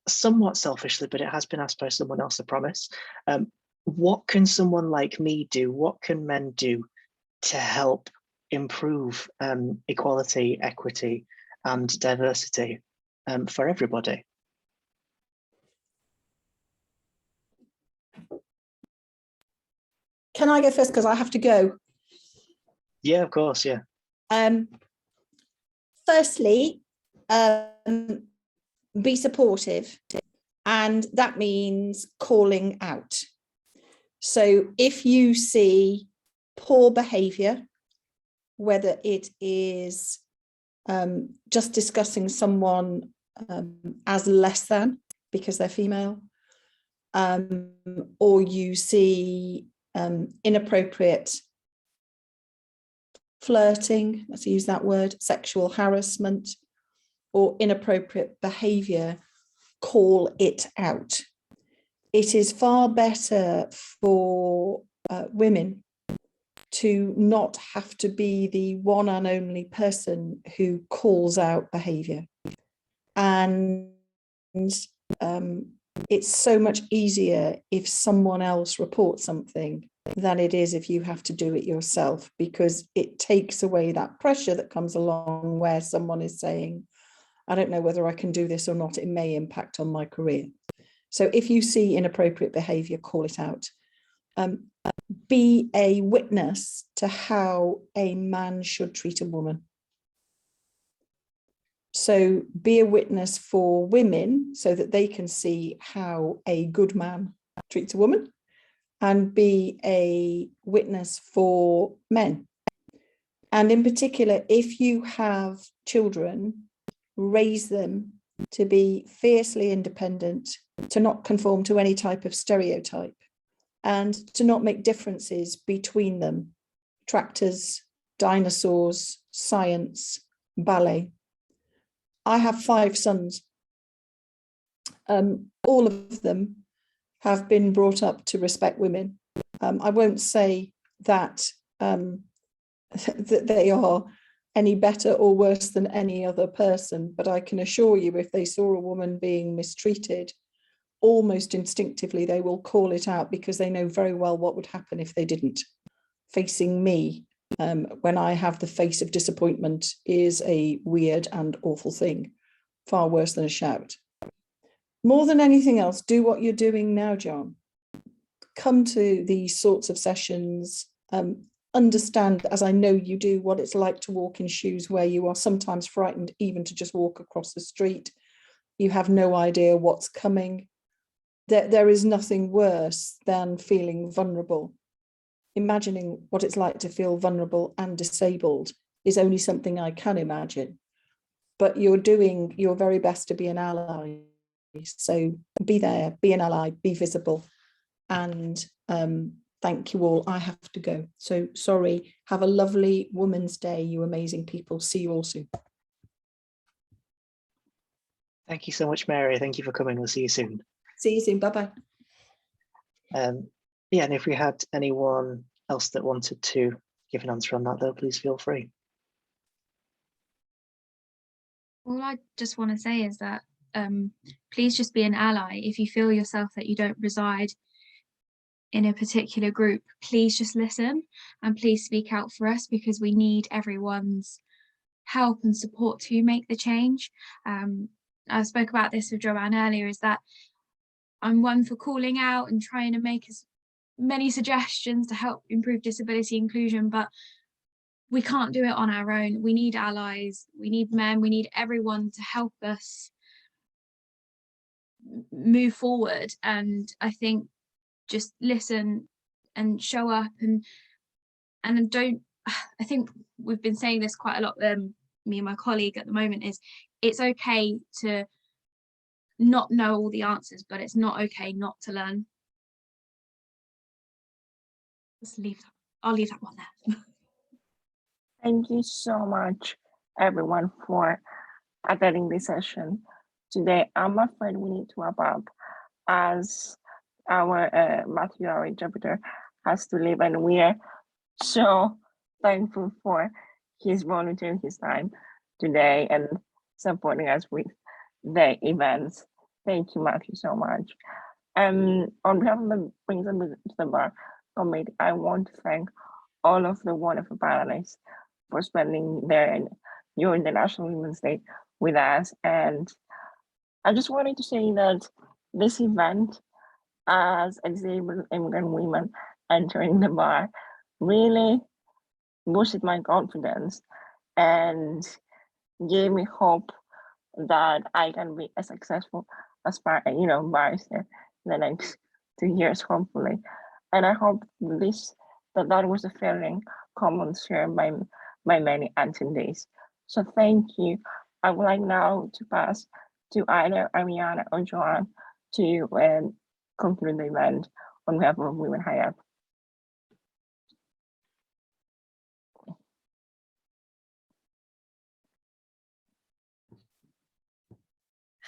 somewhat selfishly, but it has been asked by someone else, I promise. What can someone like me do? What can men do to help improve equality, equity, and diversity for everybody? Can I go first because I have to go? Yeah, of course, yeah. Firstly, be supportive, and that means calling out. So if you see poor behaviour, whether it is just discussing someone as less than because they're female, or you see inappropriate flirting, let's use that word, sexual harassment, or inappropriate behaviour, call it out. It is far better for women to not have to be the one and only person who calls out behaviour. And it's so much easier if someone else reports something than it is if you have to do it yourself, because it takes away that pressure that comes along where someone is saying, I don't know whether I can do this or not, it may impact on my career. So if you see inappropriate behaviour, call it out. Be a witness to how a man should treat a woman. So be a witness for women so that they can see how a good man treats a woman, and be a witness for men. And in particular, if you have children, raise them to be fiercely independent, to not conform to any type of stereotype, and to not make differences between them. Tractors, dinosaurs, science, ballet. I have 5 sons. All of them have been brought up to respect women. I won't say that, that they are any better or worse than any other person, but I can assure you, if they saw a woman being mistreated, almost instinctively they will call it out, because they know very well what would happen if they didn't. Facing me when I have the face of disappointment is a weird and awful thing, far worse than a shout. More than anything else, do what you're doing now, John. Come to these sorts of sessions, understand, as I know you do, what it's like to walk in shoes where you are sometimes frightened even to just walk across the street. You have no idea what's coming. There is nothing worse than feeling vulnerable. Imagining what it's like to feel vulnerable and disabled is only something I can imagine. But you're doing your very best to be an ally. So be there, be an ally, be visible. And thank you all. I have to go. So sorry. Have a lovely Women's Day, you amazing people. See you all soon. Thank you so much, Mary. Thank you for coming. We'll see you soon. See you soon. Bye-bye. Yeah, and if we had anyone else that wanted to give an answer on that, though, please feel free. All I just want to say is that please just be an ally. If you feel yourself that you don't reside in a particular group, please just listen and please speak out for us, because we need everyone's help and support to make the change. I spoke about this with Joanne earlier, is that I'm one for calling out and trying to make as many suggestions to help improve disability inclusion, but we can't do it on our own. We need allies, we need men, we need everyone to help us move forward. And I think just listen and show up, and don't, I think we've been saying this quite a lot, me and my colleague at the moment, is it's okay to not know all the answers, but it's not okay not to learn. Just leave that. I'll leave that one there. Thank you so much, everyone, for attending this session today. I'm afraid we need to wrap up, as our Matthew, our interpreter, has to leave, and we are so thankful for his volunteering his time today and supporting us with the events. Thank you, Matthew, so much. On behalf of the Brings and to the Bar committee, I want to thank all of the wonderful panelists for spending during the National Women's Day with us. And I just wanted to say that this event, as a disabled immigrant women, entering the bar really boosted my confidence and gave me hope that I can be as successful as barrister in the next 2 years, hopefully. And I hope that was a feeling common shared by many attendees. So thank you. I would like now to pass to either Ariana or Joanne to conclude the event on behalf of Women High Up.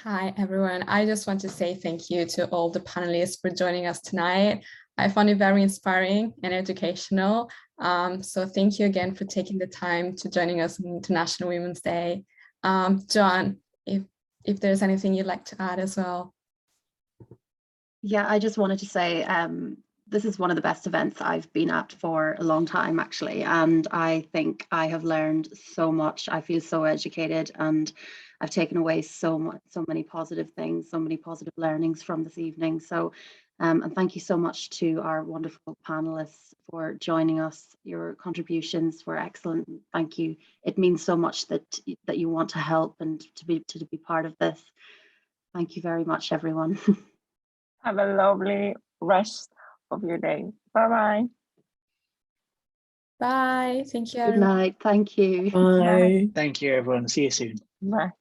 Hi, everyone. I just want to say thank you to all the panelists for joining us tonight. I found it very inspiring and educational. So thank you again for taking the time to joining us on International Women's Day. John, if there's anything you'd like to add as well. Yeah, I just wanted to say this is one of the best events I've been at for a long time, actually. And I think I have learned so much. I feel so educated, and I've taken away so many positive things, so many positive learnings from this evening. So, and thank you so much to our wonderful panelists for joining us. Your contributions were excellent. Thank you. It means so much that you want to help and to be part of this. Thank you very much, everyone. Have a lovely rest of your day. Bye-bye. Bye. Thank you. Good night. Thank you. Bye. Thank you, everyone. See you soon. Bye.